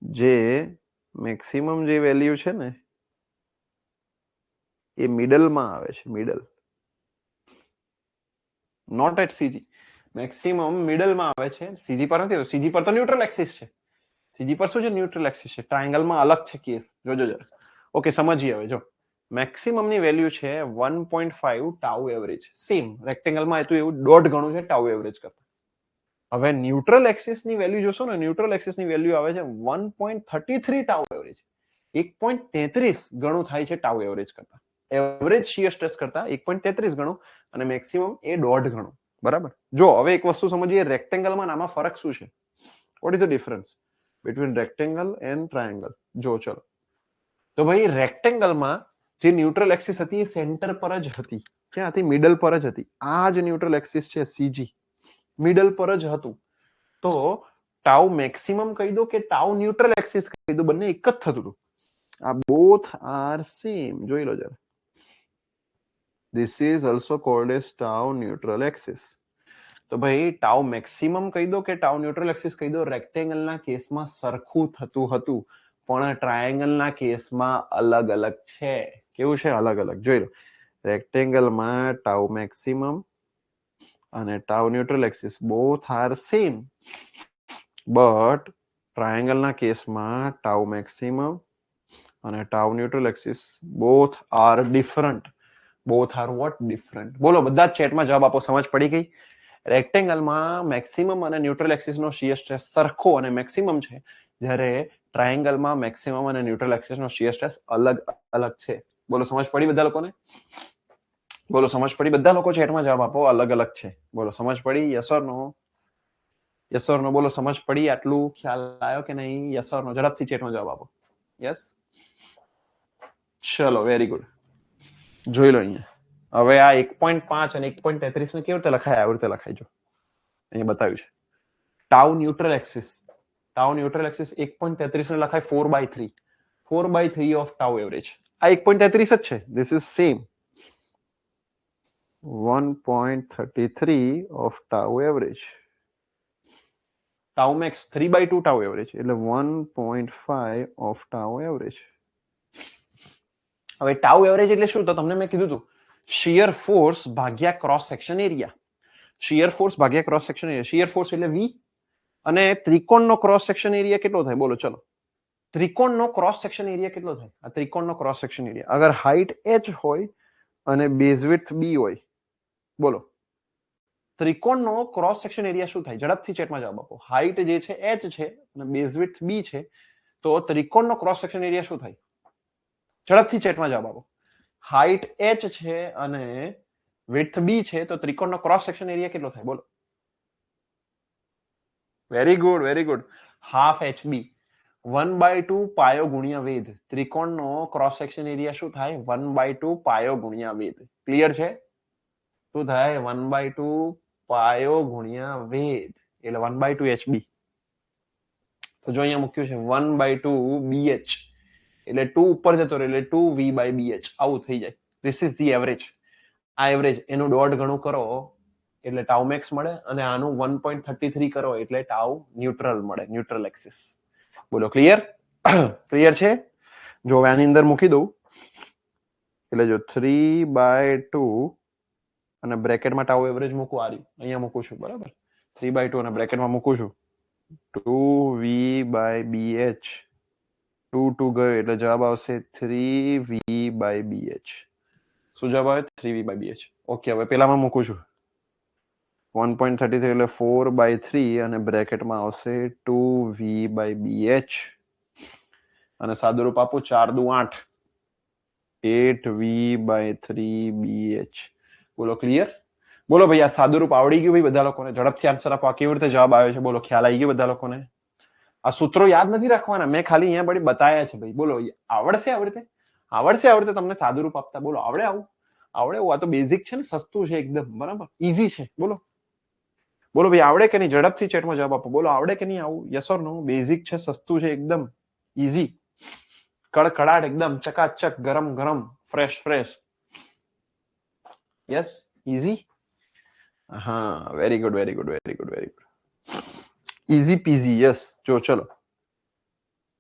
જે મેક્સિમમ જે વેલ્યુ છે ને એ મિડલમાં આવે છે. Middle, not at CG. Maximum મિડલમાં આવે છે, સીજી પર નથી. સીજી પર તો ન્યુટ્રલ એક્સિસ છે. સીજી પર શું છે? ન્યુટ્રલ એક્સિસ છે. ટ્રાયેંગલમાં અલગ છે કેસ. જોજો જરા. ઓકે, સમજીએ હવે. જો મેક્સિમમની વેલ્યુ છે 1.5 ટાઉ એવરેજ. સેમ રેક્ટેંગલમાં હતું એવું 1.5 ગણું છે ટાઉ એવરેજ કરતા. હવે ન્યુટ્રલ એક્સિસની વેલ્યુ જોશો ને, ન્યુટ્રલ એક્સિસની વેલ્યુ આવે છે 1.33 ટાઉ એવરેજ. 1.33 ગણું થાય છે ટાઉ એવરેજ કરતા. એવરેજ શિયર સ્ટ્રેસ કરતા 1.33 ગણું અને મેક્સિમમ એ 1.5 ગણું. બરાબર. જો હવે એક વસ્તુ સમજીએ, રેક્ટેંગલમાં આમાં ફરક શું છે? What is the difference between rectangle and triangle? જો ચલો, તો ભાઈ રેક્ટેંગલમાં જે ન્યુટ્રલ એક્સિસ હતી એ સેન્ટર પર જ હતી. ક્યાં હતી? મિડલ પર જ હતી. આ જે ન્યુટ્રલ એક્સિસ છે સીજી, મિડલ પર જ હતું. તો ટાઉ મેક્સિમમ કહી દો કે ટાઉ ન્યુટ્રલ એક્સિસ કહી દો, બંને એક જ થતું હતું. આ બોથ આર સેમ. જોઈ લો જરા. This is also called as tau neutral axis. તો ભાઈ ટાઉ મેક્સિમમ કહી દો કે ટાઉ ન્યુટ્રલ એક્સિસ કહી દો, રેક્ટેંગલના કેસમાં સરખું થતું હતું, પણ ટ્રાયેંગલના કેસમાં અલગ અલગ છે. કેવું છે? અલગ અલગ. જોઈ લો. રેક્ટેંગલમાં ટાઉ મેક્સિમમ અને tau neutral axis both are same, but ટ્રાયેંગલના કેસમાં ટાઉ મેક્સિમમ અને tau neutral axis both are different. Both are what? Different. બોલો બધા જ ચેટમાં જવાબ આપો. સમજ પડી ગઈ? રેક્ટેંગલમાં મેક્સિમમ અને ન્યુટ્રલ એક્સિસનો શીયર સ્ટ્રેસ સરખો અને મેક્સિમમ છે, જ્યારે ટ્રાયેંગલમાં મેક્સિમમ અને ન્યુટ્રલ એક્સિસનો શીયર સ્ટ્રેસ અલગ અલગ છે. બોલો સમજ પડી બધા લોકોને? બોલો સમજ પડી? બધા લોકો ચેટમાં જવાબ આપો. અલગ અલગ છે. બોલો સમજ પડી? Yes or no? Yes or no? બોલો સમજ પડી? આટલું ખ્યાલ આવ્યો કે નહીં? Yes or no? ઝડપથી ચેટમાં જવાબ આપો. યસ, ચલો, વેરી ગુડ. જોઈ લો અહીંયા. હવે આ 1.5 અને 1.33 ને કેવી રીતે લખાય? આવી રીતે લખાય. જો અહીંયા બતાવ્યું છે. Tau neutral axis, tau neutral axis 1.33 ને લખાય 4/3, 4/3 ઓફ ટાઉ એવરેજ. આ 1.33 જ છે. This is same 1.33 of tau average. Tau max 3/2 tau average એટલે 1.5 ઓફ ટાઉ એવરેજ. હવે ટાઉ એવરેજ એટલે શું? તો તમને મેં કીધું હતું, શિયર ફોર્સ ભાગ્યા cross section area. Shear force ભાગ્યા cross section area. Shear force એટલે V અને ત્રિકોણનો ક્રોસ સેક્શન એરિયા કેટલો થાય? બોલો ચલો. ત્રિકોણનો ક્રોસ સેક્શન એરિયા કેટલો થાય? આ ત્રિકોણનો ક્રોસ સેક્શન એરિયા અગર હાઈટ h હોય અને બેઝ વિડ્થ b હોય, બોલો ત્રિકોણનો ક્રોસ સેક્શન એરિયા શું થાય? ઝડપથી ચેટમાં જવાબ આપો. હાઈટ જે છે h છે અને બેઝ વિડ્થ b છે, તો ત્રિકોણનો ક્રોસ સેક્શન એરિયા શું થાય? ઝડપથી ચેટમાં જવાબ આપો. હાઈટ h છે અને વિડ્થ b છે, તો ત્રિકોણનો ક્રોસ સેક્શન એરિયા કેટલો થાય? બોલો. Very good, very good. Half HB 1/2 પાયો ગુણ્યા વેધ. ત્રિકોણનો ક્રોસ સેક્શન એરિયા શું થાય? 1/2 પાયો ગુણ્યા વેધ. ક્લિયર છે? શું થાય? 1/2 પાયો ગુણ્યા વેધ એટલે 1/2 HB. તો જો અહીંયા મૂક્યું છે 1/2 BH એટલે 2 ઉપર જતો રહે એટલે 2V/BH. આવું થઈ જાય. This is the average. આ એવરેજ એનું દોઢ ગણું કરો એટલે ટાઉ મેક્સ મળે અને આનું 1.33 કરો એટલે ટાઉ ન્યુટ્રલ મળે, ન્યુટ્રલ એક્સિસ. બોલો ક્લિયર? ક્લિયર છે? જો આની અંદર મૂકી દઉં એટલે જો 3/2 અને બ્રેકેટમાં ટાઉ એવરેજ મૂકું. આ અહીંયા મૂકું છું, બરાબર? 3/2 અને બ્રેકેટમાં મૂકું છું 2V/BH. 2 ગયો એટલે જવાબ આવશે 3V/BH. શું જવાબ આવે? 3V/BH. ઓકે, હવે પેલામાં મૂકું છું 1.33 એટલે 4/3 અને બ્રેકેટમાં આવશે 2V/BH અને સાદુરૂપ આપું 4 દુ 8, 8V/3BH. બોલો ક્લિયર? બોલો ભાઈ, આ સાદુરૂપ આવડી ગયું ભાઈ બધા લોકોને? ઝડપથી આન્સર આપો. આ કેવી રીતે જવાબ આવે છે? બોલો ખ્યાલ આવી ગયો બધા લોકોને? આ સૂત્રો યાદ નથી રાખવાના, મેં ખાલી અહીંયા બડી બતાયા છે ભાઈ. બોલો આવડશે? આવડતે આવડશે? આવડતે તમને સાદુરૂપ આપતા? બોલો આવડે? આવું આવડે? આ તો બેઝિક છે ને, સસ્તું છે એકદમ, બરાબર? ઈઝી છે. બોલો બોલો ભાઈ, આવડે કે નહીં? ઝડપથી ચેટમાં જવાબ આપો. બોલો આવડે કે નહીં? આવું યસ ઓર નો? બેઝિક છે, સસ્તું છે, એકદમ ઈઝી, કડકડાટ, એકદમ ચકાચક, ગરમ ગરમ, ફ્રેશ ફ્રેશ. Yes, easy. હા, very good, very good, very good, very good. Easy peasy. Yes. જો ચલો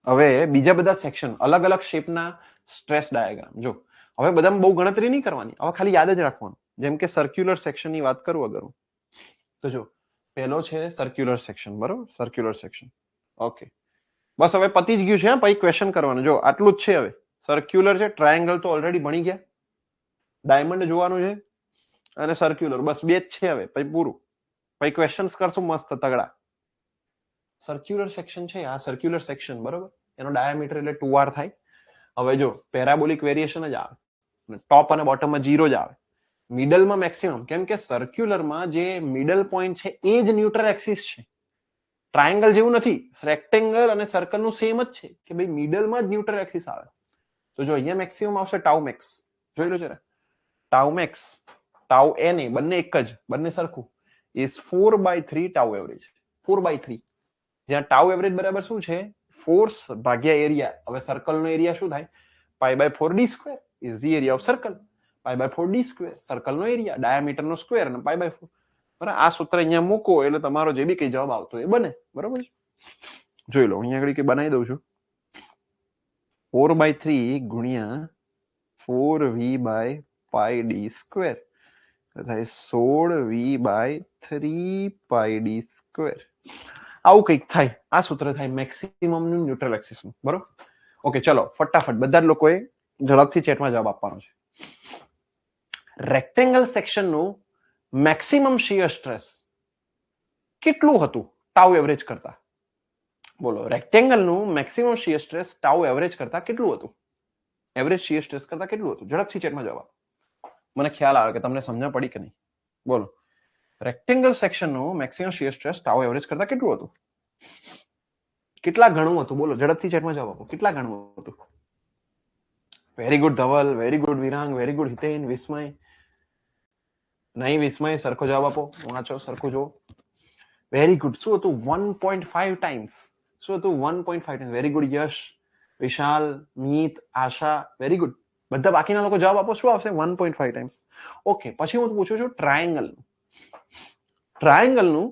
હવે બીજા બધા સેક્શન, અલગ અલગ શેપના સ્ટ્રેસ ડાયાગ્રામ. જો હવે બધામાં બહુ ગણતરી નહીં કરવાની, હવે ખાલી યાદ જ રાખવાનું. જેમ કે સર્ક્યુલર સેક્શનની વાત કરું અગર હું, તો જો પહેલો છે સર્ક્યુલર સેક્શન, બરોબર? Circular section. ઓકે, બસ હવે પતી જ ગયું છે. પછી ક્વેશ્ચન કરવાનું. જો આટલું જ છે. હવે સર્ક્યુલર છે, ટ્રાયેંગલ તો ઓલરેડી ભણી ગયા, ડાયમંડ જોવાનું છે અને સર્ક્યુલર, બસ બે જ છે. હવે પછી પૂરું. પછી ક્વેશ્ચન્સ કરશું મસ્ત તગડા. સર્ક્યુલર સેક્શન છે, આ સર્ક્યુલર સેક્શન, બરોબર? એનો ડાયામીટર એટલે 2r થાય. હવે જો પેરાબોલિક વેરિએશન જ આવે, ટોપ અને બોટમમાં 0 જ આવે, મિડલમાં મેક્સિમમ, કેમ કે સર્ક્યુલરમાં જે મિડલ પોઈન્ટ છે એ જ ન્યુટ્રલ એક્સિસ છે. ટ્રાયેંગલ જેવું નથી, રેક્ટેંગલ અને સર્કલનું સેમ જ છે કે ભાઈ મિડલમાં જ ન્યુટ્રલ એક્સિસ આવે. તો જો અહીંયા મેક્સિમમ આવશે ટાઉ મેક્સ. જોઈ લો છે ટાઉ મેક્સ, ટાઉ n, બંને એક જ, બંને સરખું, ઇઝ 4/3 ટાઉ એવરેજ. 4/3, જ્યાં ટાઉ એવરેજ બરાબર શું છે? ફોર્સ ભાગ્યા એરિયા. હવે સર્કલનો એરિયા શું થાય? π/4d² is the area of circle. π/4d², સર્કલનો એરિયા, ડાયામીટરનો સ્ક્વેર અને π/4. બરાબર? આ સૂત્ર અહીંયા મૂકો એટલે તમારો જે બી કઈ જવાબ આવતો એ બને. બરાબર છે? જોઈ લો અહીંયા આગળ કે બનાવી દઉં છું 4/3 ગુણ્યા 4V/BH પાઈ ડી સ્ક્વેર થાય 16v/3 પાઈ ડી સ્ક્વેર. આવું કંઈક થાય. આ સૂત્ર થાય મેક્સિમમ નું ન્યુટ્રલ એક્સિસ નું. બરોબર. ઓકે, ચલો ફટાફટ બધા જ લોકોએ ઝડપથી ચેટમાં જવાબ આપવાનો છે. રેક્ટેંગલ સેક્શન નું મેક્સિમમ શિયર સ્ટ્રેસ કેટલું હતું ટાઉ એવરેજ કરતા? બોલો, રેક્ટેંગલ નું maximum shear stress tau average કરતા કેટલું હતું? એવરેજ શિયર સ્ટ્રેસ કરતા કેટલું હતું? ઝડપથી ચેટમાં જવાબ. મને ખ્યાલ આવે કે તમને સમજણ પડી કે નહીં. બોલો, રેક્ટેંગલ સેક્શન નું maximum shear stress tau average કરતા કેટલું હતું? કેટલા ગણું હતું? બોલો, ઝડપથી ચેટમાં જવાબ આપો. કેટલા ગણું હતું? Very good Dhaval, very good Virang, very good Hiten, Vismay. નહીં વિસ્મય, સરખો જવાબ આપો. વાંચો, સરખું જો. Very good. શું હતું? 1.5 ટાઈમ્સ. શું હતું? 1.5 times. Very good Yash, Vishal, Meet, Asha, very good. બધા બાકીના લોકો જવાબ આપો. શું આવશે? 1.5 ટાઈમ્સ. ઓકે, પછી હું પૂછું છું ટ્રાયેંગલ. ટ્રાયેંગલ નું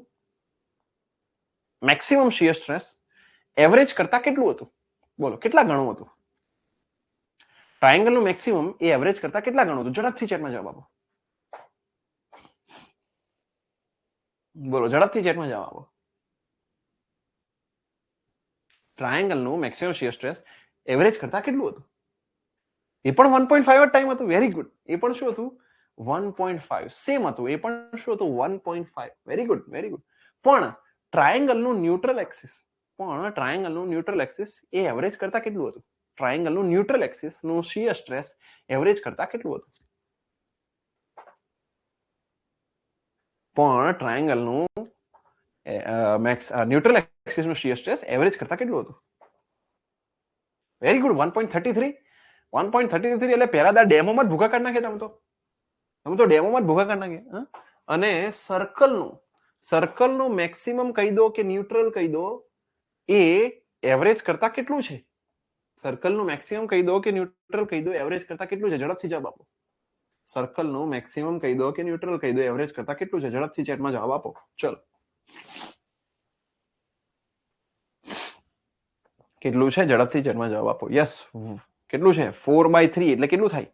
મેક્સિમમ શિયર સ્ટ્રેસ એવરેજ કરતા કેટલું હતું? બોલો, કેટલા ગણું હતું? ટ્રાયેંગલ નું મેક્સિમમ એ એવરેજ કરતા કેટલા ગણું હતું? ઝડપથી ચેટમાં જવાબ આપો. બોલો, ઝડપથી ચેટમાં જવાબ આપો. ટ્રાયેંગલ નું મેક્સિમમ શિયર સ્ટ્રેસ એવરેજ કરતા કેટલું હતું? એ પણ 1.5 ટાઈમ હતું. Very good. એ પણ શું હતું? 1.5 સેમ હતું. એ પણ શું હતું? 1.5. Very good, very good. પણ ટ્રાયેંગલ નું ન્યુટ્રલ એક્સિસ એ એવરેજ કરતા કેટલું હતું? ટ્રાયેંગલ નું ન્યુટ્રલ એક્સિસ નું શિયર સ્ટ્રેસ એવરેજ કરતા કેટલું હતું? પણ ટ્રાયેંગલ નું ન્યુટ્રલ એક્સિસ નું શિયર સ્ટ્રેસ એવરેજ કરતા કેટલું હતું? Very good. 1.33. 1.33 એટલે પહેલા ડેમોમાં જ ભૂખા કાઢી નાખે. તમે તો ડેમોમાં જ ભૂખા કાઢી નાખે. અને સર્કલનું મેક્સિમમ કહી દો કે ન્યુટ્રલ કહી દો, એ એવરેજ કરતા કેટલું છે? સર્કલનું મેક્સિમમ કહી દો કે ન્યુટ્રલ કહી દો, એવરેજ કરતા કેટલું છે? ઝડપથી જવાબ આપો. સર્કલનું મેક્સિમમ કહી દો કે ન્યુટ્રલ કહી દો, એવરેજ કરતા કેટલું છે? ઝડપથી ચેટમાં જવાબ આપો. ચલો, કેટલું છે? ઝડપથી ચેટમાં જવાબ આપો. યસ, કેટલું છે? 4/3 એટલે કેટલું થાય?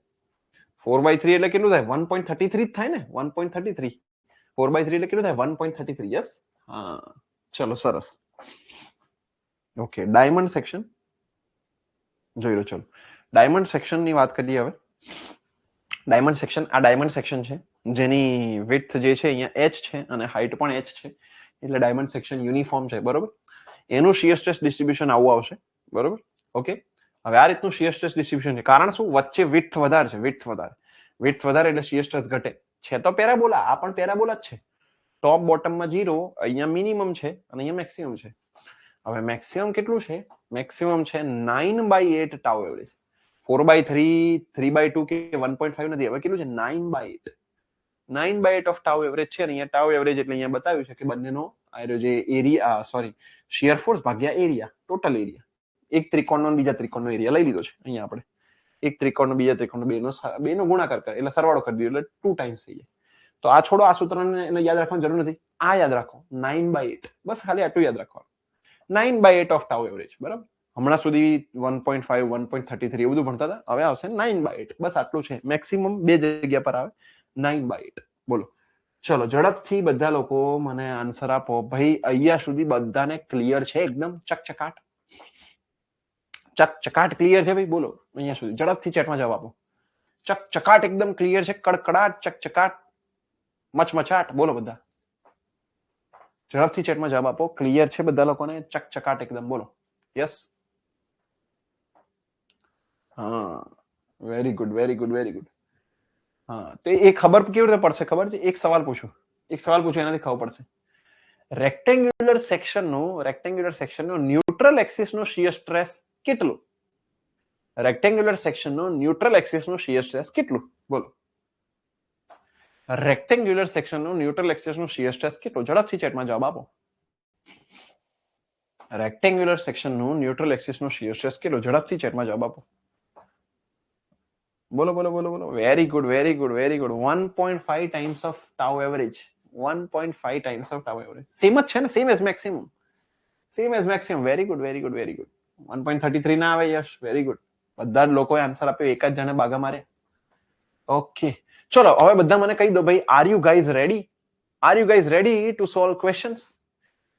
4/3 એટલે કેટલું થાય? 1.33 જ થાય ને. 1.33. 4/3 એટલે કેટલું થાય? 1.33. યસ. હા, ચલો, સરસ. ઓકે, ડાયમંડ સેક્શન જોઈ લો. ચલો, ડાયમંડ સેક્શન ની વાત કરીએ હવે. ડાયમંડ સેક્શન, આ ડાયમંડ સેક્શન છે જેની વિડ્થ જે છે અહીંયા h છે અને હાઈટ પણ h છે, એટલે ડાયમંડ સેક્શન યુનિફોર્મ છે. બરોબર. એનું શિયર સ્ટ્રેસ ડિસ્ટ્રીબ્યુશન આવું આવશે. બરોબર. ઓકે, હવે આ રીતનું શિયર સ્ટ્રેસ ડિસ્ટ્રીબ્યુશન છે. કારણ શું? વચ્ચે વિડ્થ વધારે છે. વિડ્થ વધારે એટલે શિયર સ્ટ્રેસ ઘટે છે. તો પેરાબોલા, આ પણ પેરાબોલા જ છે. ટોપ બોટમમાં 0, અહીંયા મિનિમમ છે અને અહીંયા મેક્સિમમ છે. હવે મેક્સિમમ કેટલું છે? મેક્સિમમ છે 9/8 ટાઉ એવરેજ. 4/3, 3/2 કે 1.5 નથી. હવે કેટલું છે? 9/8. 9/8 ઓફ ટાઉ એવરેજ છે. અહીંયા ટાઉ એવરેજ એટલે અહીંયા બતાવ્યું છે કે બંનેનો જે એરિયા, સોરી, શિયર ફોર્સ ભાગ્યા એરિયા, ટોટલ એરિયા. એક ત્રિકોણનો બીજા ત્રિકોણનો એરિયા લઈ લીધો છે. અહીંયા આપણે એક ત્રિકોણનો બીજા ત્રિકોણનો બેનો ગુણાકાર કરે એટલે સરવાળો કરી દીધો એટલે 2 ટાઈમ્સ થઈ જાય. તો આ છોડો, આ સૂત્રને યાદ રાખવાની જરૂર નથી. આ યાદ રાખો, 9/8. બસ ખાલી આટલું યાદ રાખવાનું. 9/8 ઓફ ટાઉ એવરેજ. બરાબર. હમણાં સુધી 1.5, 1.33 એવું બધું ભણતા હતા. હવે આવશે 9/8. બસ આટલું છે. મેક્સિમમ બે જગ્યા પર આવે, 9/8. બોલો, ચલો ઝડપથી બધા લોકો મને આન્સર આપો. ભાઈ, અહીંયા સુધી બધાને ક્લિયર છે? એકદમ ચકચકાટ ક્લિયર છે ભાઈ? બોલો, અહીંયા સુધી ઝડપથી ચેટમાં જવાબ આપો. ચકચકાટ એકદમ ક્લિયર છે? કડકડાટ, ચકચકાટ, મચમચાટ? બોલો બધા ઝડપથી ચેટમાં જવાબ આપો. ક્લિયર છે બધા લોકોને? ચકચકાટ એકદમ. બોલો. યસ. હા, very good, very good, very good. હા, તો એ ખબર કેવી રીતે પડશે? ખબર છે? એક સવાલ પૂછું એનાથી ખબર પડશે. રેક્ટેંગ્યુલર સેક્શનનો ન્યુટ્રલ એક્સિસનો શિયર સ્ટ્રેસ કેટલું? રેક્ટેંગ્યુલર સેક્શનનો ન્યુટ્રલ એક્સિસનો શિયર સ્ટ્રેસ કેટલું? બોલો, રેક્ટેંગ્યુલર સેક્શનનો ન્યુટ્રલ એક્સિસનો શિયર સ્ટ્રેસ કેટલું? ઝડપથી ચેટમાં જવાબ આપો. રેક્ટેંગ્યુલર સેક્શનનો ન્યુટ્રલ એક્સિસનો શિયર સ્ટ્રેસ કેટલું? ઝડપથી ચેટમાં જવાબ આપો. બોલો, બોલો, બોલો, બોલો. Very good, very good, very good. 1.5 times of tau average. 1.5 times of tau average. Same જ છે ને? Same as maximum. Very good, very good, very good. 1.33 ના આવે. Yes, very good. બધા જ લોકોએ આન્સર આપ્યો. એક જ જણે બાગા મારે. ઓકે, ચલો હવે બધા મને કહી દો ભાઈ, are you guys ready? Are you guys ready to solve questions?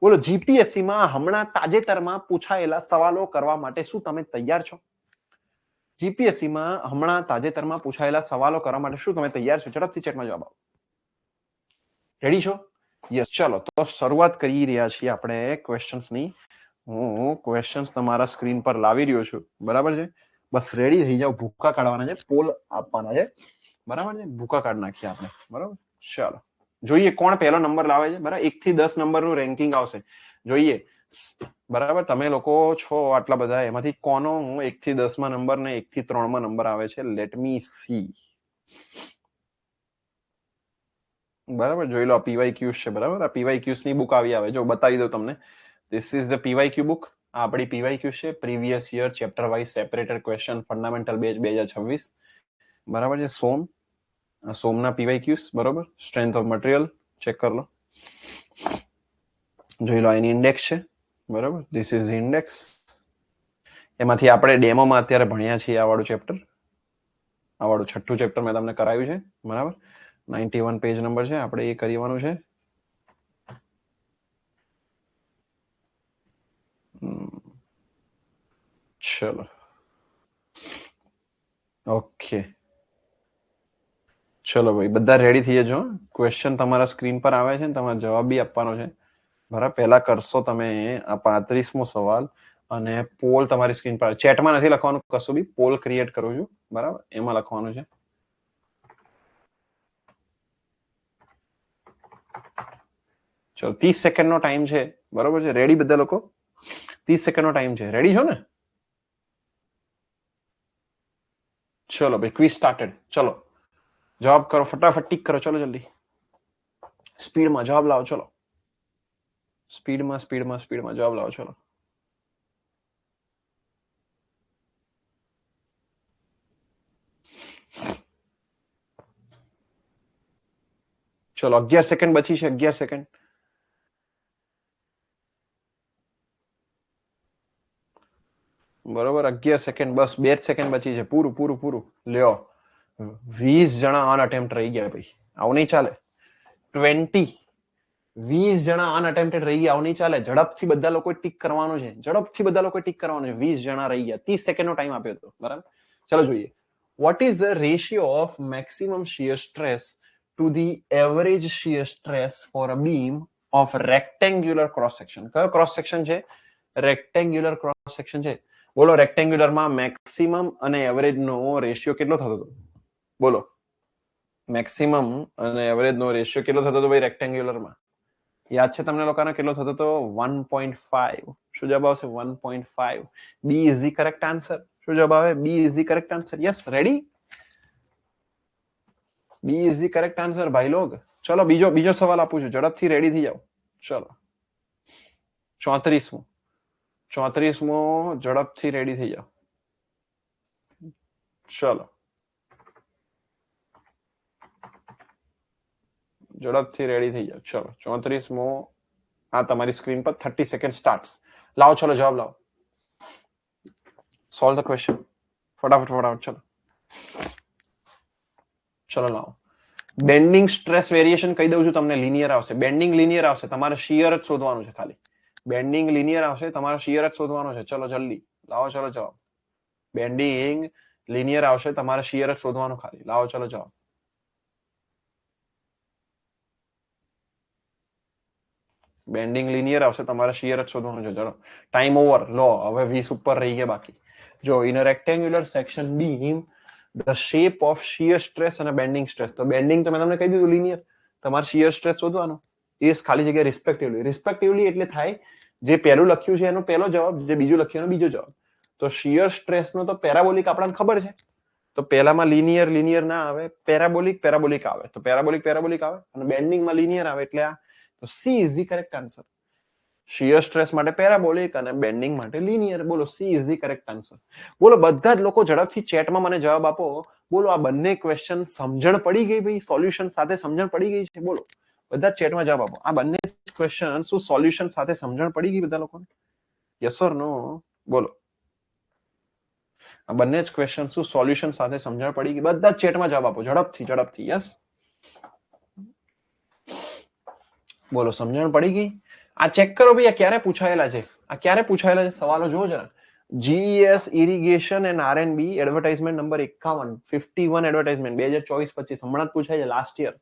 બોલો, જીપીએસસી માં હમણાં તાજેતરમાં પૂછાયેલા સવાલો કરવા માટે શું તમે તૈયાર છો? જીપીએસસી માં હમણાં તાજેતરમાં પૂછાયેલા સવાલો કરવા માટે શું તમે તૈયાર છો? ઝડપથી ચેટમાં જવાબ આપો. રેડી છો? યસ. ચલો તો શરૂઆત કરી રહ્યા છીએ આપણે ક્વેશ્ચન્સની. હું ક્વેશ્ચન્સ તમારા સ્ક્રીન પર લાવી રહ્યો છું, બરાબર છે? બસ રેડી થઈ જાવ, ભૂકા કાઢવાના છે, પોલ આપવાના છે, બરાબર છે? ભૂકા કાઢ નાખીએ આપણે, બરાબર? ચાલો જોઈએ કોણ પહેલો નંબર લાવે છે. બરાબર, 1 થી 10 નંબરનું રેન્કિંગ આવશે, જોઈએ. બરાબર, તમે લોકો છો આટલા બધા, એમાંથી કોનો 1 થી 10 માં નંબર ને 1 થી 3 માં નંબર આવે છે? Let me C. બરાબર, જોઈ લો, પીવાયક્યુઝ છે. બરાબર, આ પીવાયક્યુઝ ની બુક આવી આવે, જો બતાવી દઉં તમને. This is the PYQ book. આ આપણી પીવાયક્યુ છે, previous year chapter wise separated question, fundamental batch 2026. બરાબર છે. સોમના પીવાયક્યુઝ, બરાબર. સ્ટ્રેન્થ ઓફ મટીરિયલ ચેક કરી લો, જોઈ લો, એની ઇન્ડેક્સ છે. બરાબર, ધીસ ઇઝ ઇન્ડેક્સ. એમાંથી આપણે ડેમોમાં અત્યારે ભણ્યા છીએ આ વાળું ચેપ્ટર, આ વાળું 6થું ચેપ્ટર મેં તમને કરાવ્યું છે. બરાબર, 91 પેજ નંબર છે, આપણે એ કરવાનું છે. ચલો, ઓકે, ચલો ભાઈ, બધા રેડી થઈ જજો. ક્વેશ્ચન તમારા સ્ક્રીન પર આવે છે, તમારે જવાબ બી આપવાનો છે. બરાબર, પહેલા કરશો તમે આ 35મો સવાલ, અને પોલ તમારી સ્ક્રીન પર, ચેટમાં નથી લખવાનું કશું બી, પોલ ક્રિએટ કરું છું, બરાબર, એમાં લખવાનું છે. ચલો, 30 સેકન્ડનો ટાઈમ છે, બરોબર છે? રેડી બધા લોકો? 30 સેકન્ડનો ટાઈમ છે, રેડી છો ને? ચલો ભાઈ, ક્વિઝ સ્ટાર્ટેડ. ચલો જવાબ કરો, ફટાફટ ટીક કરો, ચલો જલ્દી, સ્પીડમાં જવાબ લાવો, ચલો, સ્પીડમાં જવાબ લાવો, ચલો. ચલો, 11 સેકન્ડ બચી છે, 11 સેકન્ડ. બરોબર, 11 સેકન્ડ, બસ 2 સેકન્ડ બચી છે, પૂરું. લ્યો, 20 જણા અનઅટેમ્પ્ટ રહી ગયા ભાઈ, આવું નહીં ચાલે. 20 જણા અનઅટેમ્પ્ટેડ રહી ગયા, આવું નહીં ચાલે. ઝડપથી બધા લોકો ટીક કરવાનું છે, 20 જણા રહી ગયા, 30 સેકન્ડનો ટાઈમ આપ્યો હતો, બરાબર. ચલો જોઈએ, what is the ratio of maximum shear stress to the average shear stress for a beam of rectangular cross section? કયો ક્રોસ સેક્શન છે? રેક્ટેન્ગ્યુલર ક્રોસ સેક્શન છે. બોલો, રેક્ટેન્ગ્યુલરમાં મેક્સિમમ અને એવરેજ નો રેશિયો કેટલો થતો હતો? બોલો, મેક્સિમમ અને એવરેજ નો રેશિયો કેટલો થતો હતો ભાઈ રેક્ટેન્ગ્યુલરમાં? યાદ છે તમને લોકોને કેટલો થતો હતો? 1.5. શું જવાબ આવશે? 1.5. B is the correct answer. શું જવાબ આવે? B is the correct answer. Yes, ready? B is the correct answer ભાઈ લોગ. ચલો બીજો સવાલ આપું છું, ઝડપથી રેડી થઈ જાઓ. ચલો, 34મો ઝડપથી રેડી થઈ જાઓ. ચલો, ઝડપથી રેડી થઈ જાઓ. ચલો, 34મો આ તમારી સ્ક્રીન પર. 30 સેકન્ડ સ્ટાર્ટ. લાવો, ચલો જવાબ લાવો, સોલ્વ ધ ક્વેશ્ચન, ફટાફટ. ચલો લાવો. બેન્ડિંગ સ્ટ્રેસ વેરિએશન કહી દઉં છું તમને, લિનિયર આવશે. બેન્ડિંગ લિનિયર આવશે, તમારે શિયર જ શોધવાનું છે ખાલી. બેન્ડિંગ લિનિયર આવશે, તમારે શિયર જ શોધવાનું છે. ચલો જલ્દી લાવો, ચલો જવાબ. બેન્ડિંગ લિનિયર આવશે, તમારે શિયર જ શોધવાનું ખાલી. લાવો, ચલો જવાબ. બેન્ડિંગ લિનિયર આવશે, તમારે શિયર જ શોધવાનું છે. ચલો, ટાઈમ ઓવર. લો, હવે 20 ઉપર રહી ગયા બાકી. જો, in a rectangular section beam the shape of shear stress અને બેન્ડિંગ સ્ટ્રેસ. તો બેન્ડિંગ તો મેં તમને કહી દીધું લિનિયર, તમારે શિયર સ્ટ્રેસ શોધવાનો. એ ખાલી જગ્યા રિસ્પેક્ટિવલી એટલે થાય, જે પહેલું લખ્યું છે એનો પહેલો જવાબ, જે બીજું લખ્યું એનો બીજો જવાબ. તો શિયર સ્ટ્રેસ નો તો પેરાબોલિક આપણને ખબર છે, તો પહેલામાં લિનિયર ના આવે, પેરાબોલિક આવે. તો પેરાબોલિક આવે, અને બેન્ડિંગમાં લિનિયર આવે, એટલે આ. તો C is the correct answer. Shear stress માટે પેરાબોલિક અને બેન્ડિંગ માટે લિનિયર. બોલો, C is the correct answer. બોલો, બધા જ લોકો ઝડપથી ચેટમાં મને જવાબ આપો. બોલો, આ બંને ક્વેશ્ચન સમજણ પડી ગઈ ભાઈ? સોલ્યુશન સાથે સમજણ પડી ગઈ છે? બોલો, બધા ચેટમાં જવાબ આપો. આ બંને ક્વેશ્ચન શું સોલ્યુશન સાથે સમજણ પડી ગઈ બધા લોકોને? Yes or no? બોલો. આ બંને જ ક્વેશ્ચન શું સોલ્યુશન સાથે સમજણ પડી ગઈ? બધા જ ચેટમાં જવાબ આપો ઝડપથી. યસ, બોલો, સમજણ પડી ગઈ? આ ચેક કરો ભાઈ, આ ક્યારે પૂછાયેલા છે? સવાલો જોવો જરા. GES irrigation and R&B advertisement number 51 advertisement 2024-25 હમણાં જ પૂછાય છે, લાસ્ટ યર.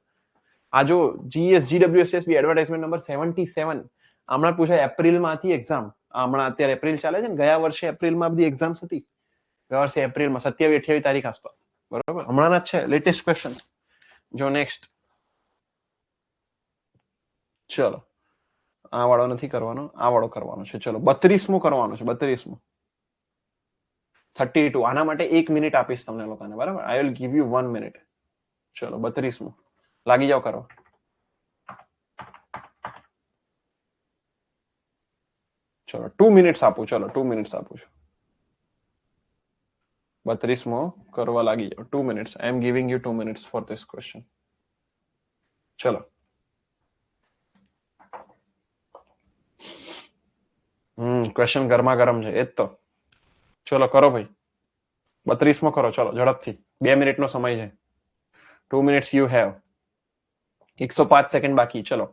આ જો GES GWSSB એડવર્ટાઇઝમેન્ટ નંબર 77 હમણાં પૂછાય, એપ્રિલમાંથી એક્ઝામ. હમણાં અત્યારે એપ્રિલ ચાલે છે ને, ગયા વર્ષે એપ્રિલમાં બધી એક્ઝામ્સ હતી. ગયા વર્ષે એપ્રિલમાં 27-28 તારીખ આસપાસ, બરાબર? હમણાં જ છે, લેટેસ્ટ ક્વેશ્ચન. જો નેક્સ્ટ, ચલો આ વાળો નથી કરવાનો, આ વાળો કરવાનો છે. ચલો 32મો કરવાનો છે, 32મો. 32. આના માટે 1 મિનિટ આપીશ તમને લોકોને, બરાબર? I will give you 1 minute. ચલો 32મો લાગી જાવ કરો. ચલો 2 મિનિટ્સ આપું. ચલો 2 મિનિટ્સ આપું છું. 32મો કરવા લાગી જાવ. 2 minutes. I am giving you 2 minutes for this question. ચલો ક્વેશ્ચન ગરમા ગરમ છે, એ જ તો. ચલો કરો ભાઈ, 32મો કરો. ચલો ઝડપથી, 2 મિનિટનો સમય છે. 2 મિનિટ્સ યુ હેવ. 105 સેકન્ડ બાકી. ચલો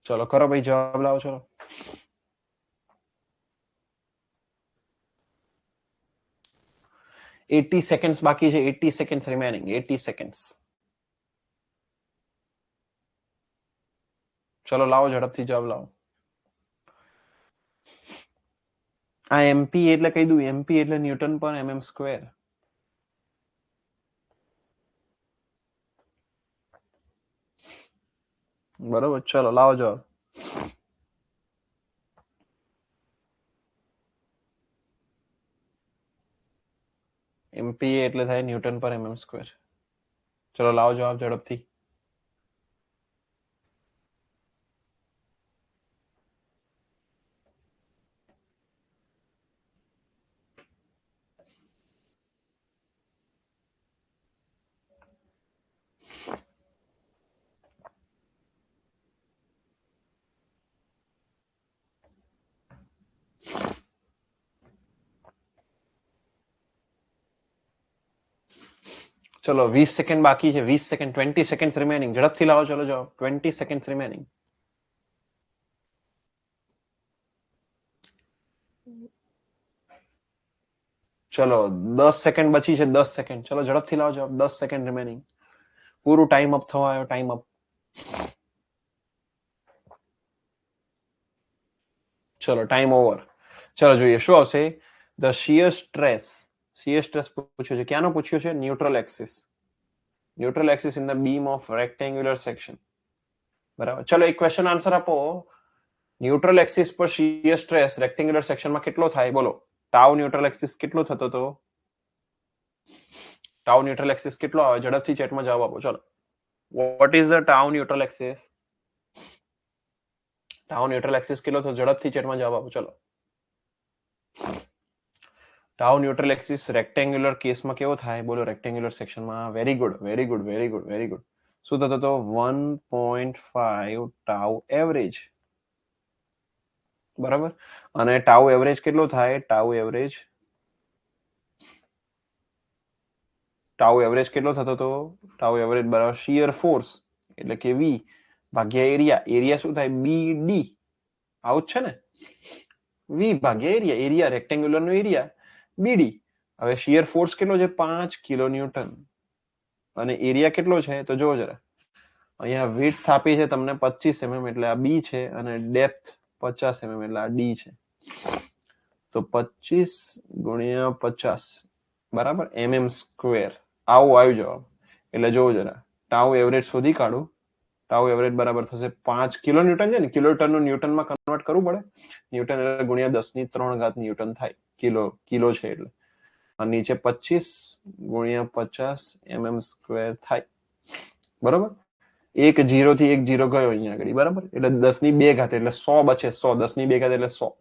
ચલો કરો ભાઈ, જવાબ લાવો. ચલો 80 સેકન્ડ્સ બાકી છે. 80 સેકન્ડ્સ રિમેનિંગ. 80 સેકન્ડ્સ. ચલો લાવો, ઝડપથી જવાબ લાવો. આ એમપી એટલે કહી દઉં, એમપી એટલે ન્યૂટન પર mm સ્ક્વેર. બરોબર, ચલો લાવો જવાબ. એમપી એટલે થાય ન્યૂટન પર mm સ્ક્વેર. ચલો લાવો જવાબ ઝડપથી. ચલો 20 સેકન્ડ બાકી છે. 20 સેકન્ડ, 20 સેકન્ડ રિમેનિંગ. ઝડપથી લાવો. ચલો જવાબ. 20 સેકન્ડ રિમેનિંગ. ચલો 10 સેકન્ડ બચી છે. 10 સેકન્ડ. ચલો ઝડપથી લાવો જવાબ. 10 સેકન્ડ રિમેનિંગ. પૂરું ટાઈમ અપ થવા આવ્યો. Time up. ચલો ટાઈમ ઓવર. ચલો જોઈએ શું આવશે. The shear stress. Shear stress પૂછ્યો છે. ક્યાંનો પૂછ્યો છે? Neutral axis. Neutral axis in the beam of rectangular section. બરાબર. ચલો એક ક્વેશ્ચન આન્સર આપો. ન્યુટ્રલ એક્સિસ પર શિયર સ્ટ્રેસ રેક્ટેન્ગ્યુલર સેક્શનમાં કેટલો થાય? બોલો. ટાઉ ન્યુટ્રલ એક્સિસ કેટલો થતો હતો? ટાઉ ન્યુટ્રલ એક્સિસ કેટલો આવે? ઝડપથી ચેટમાં જવાબ આપો. ચલો, vote is the tau neutral axis? Tau neutral axis કેટલો થતો? ઝડપથી ચેટમાં જવાબ આપો. ચલો, ટાઉ ન્યુટ્રલ એક્સિસ રેક્ટેન્ગ્યુલર કેસમાં કેવો થાય? બોલો. રેક્ટેન્ગ્યુલર સેક્શનમાં. Very good, very good, very good, very good. શું થતો હતો? 1.5 ટાઉ એવરેજ. બરાબર. અને ટાઉ એવરેજ કેટલો થાય? ટાઉ એવરેજ કેટલો થતો હતો? ટાઉ એવરેજ બરાબર શિયર ફોર્સ એટલે કે V ભાગ્યા એરિયા. એરિયા શું થાય? BD. આવું જ છે ને? V ભાગ્યા એરિયા. એરિયા રેક્ટેન્ગ્યુલર નો એરિયા BD. હવે શિયર ફોર્સ કેટલો છે? 5 કિલો ન્યૂટન. અને એરિયા કેટલો છે? તો જોવો જરા. અહીંયા વિડ્થ આપી છે તમને 25 mm એટલે આ B છે, અને ડેપ્થ 50 mm એટલે આ D છે. તો 25 ગુણ્યા 50 બરાબર mm સ્ક્વેર. આવું આવ્યું જવાબ. એટલે જોવો જરા. ટાઉ એવરેજ શોધી કાઢું. ટાઉ એવરેજ બરાબર થશે 5 કિલો ન્યૂટન છે ને, કિલોટન નું ન્યૂટનમાં કન્વર્ટ કરવું પડે. ન્યૂટન એટલે ગુણ્યા 10⁻³ ન્યૂટન થાય. કિલો છે એટલે. અને નીચે 25 ગુણ્યા 50 mm સ્ક્વેર થાય. બરોબર. એક 0 થી એક 0 ગયો અહીંયા આગળ. બરાબર. એટલે 10⁻² એટલે 100 બચે. 100 10⁻² એટલે 100.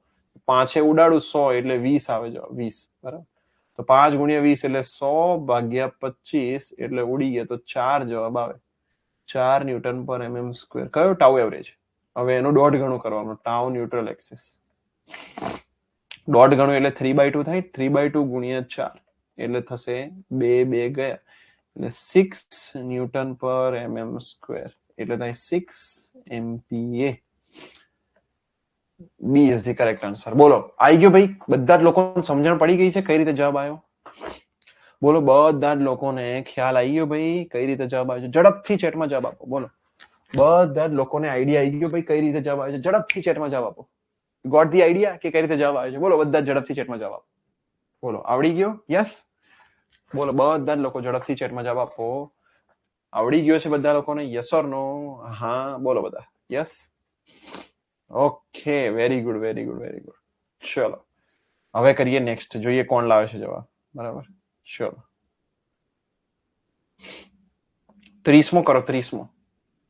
5 ઉડાડું 100 એટલે 20 આવે જવાબ. 20. બરાબર. તો 5 ગુણ્યા 20 એટલે 100 ભાગ્યા 25 એટલે ઉડી ગયા તો 4 જવાબ આવે. 4 ન્યૂટન પર mm સ્ક્વેર. કયો ટાઉ એવરેજ? હવે એનું દોઢ ગણું કરવાનું. ટાઉ ન્યુટ્રલ એક્સિસ દોઢ ગણું એટલે 3/2 થાય. 3/2 ગુણ્યા 4 એટલે થશે 2 ગયા એટલે 6 ન્યૂટન પર mm સ્ક્વેર એટલે થાય 6 MPa. B is the correct answer. બોલો આવી ગયો ભાઈ? બધા જ લોકોને સમજણ પડી ગઈ છે કઈ રીતે જવાબ આવ્યો? બોલો બધા જ લોકોને ખ્યાલ આવી ગયો ભાઈ કઈ રીતે જવાબ આવ્યો છે? ઝડપથી ચેટમાં જવાબ આપો. બોલો બધા જ લોકોને આઈડિયા આવી ગયો ભાઈ કઈ રીતે જવાબ આવે છે? ઝડપથી ચેટમાં જવાબ આપો. ગોટ ધી આઈડિયા કે કઈ રીતે જવાબ આવે છે? બોલો બધા ઝડપથી ચેટમાં જવાબ આપો. બોલો આવડી ગયો? યસ. બોલો બધા જ લોકો ઝડપથી ચેટમાં જવાબ આપો. આવડી ગયો છે બધા લોકોને? યસ ઓર નો? હા બોલો બધા yes. Okay very good very good very good. ચલો હવે કરીએ નેક્સ્ટ. જોઈએ કોણ લાવે છે જવાબ. બરાબર ચલો 30મો કરો. 30મો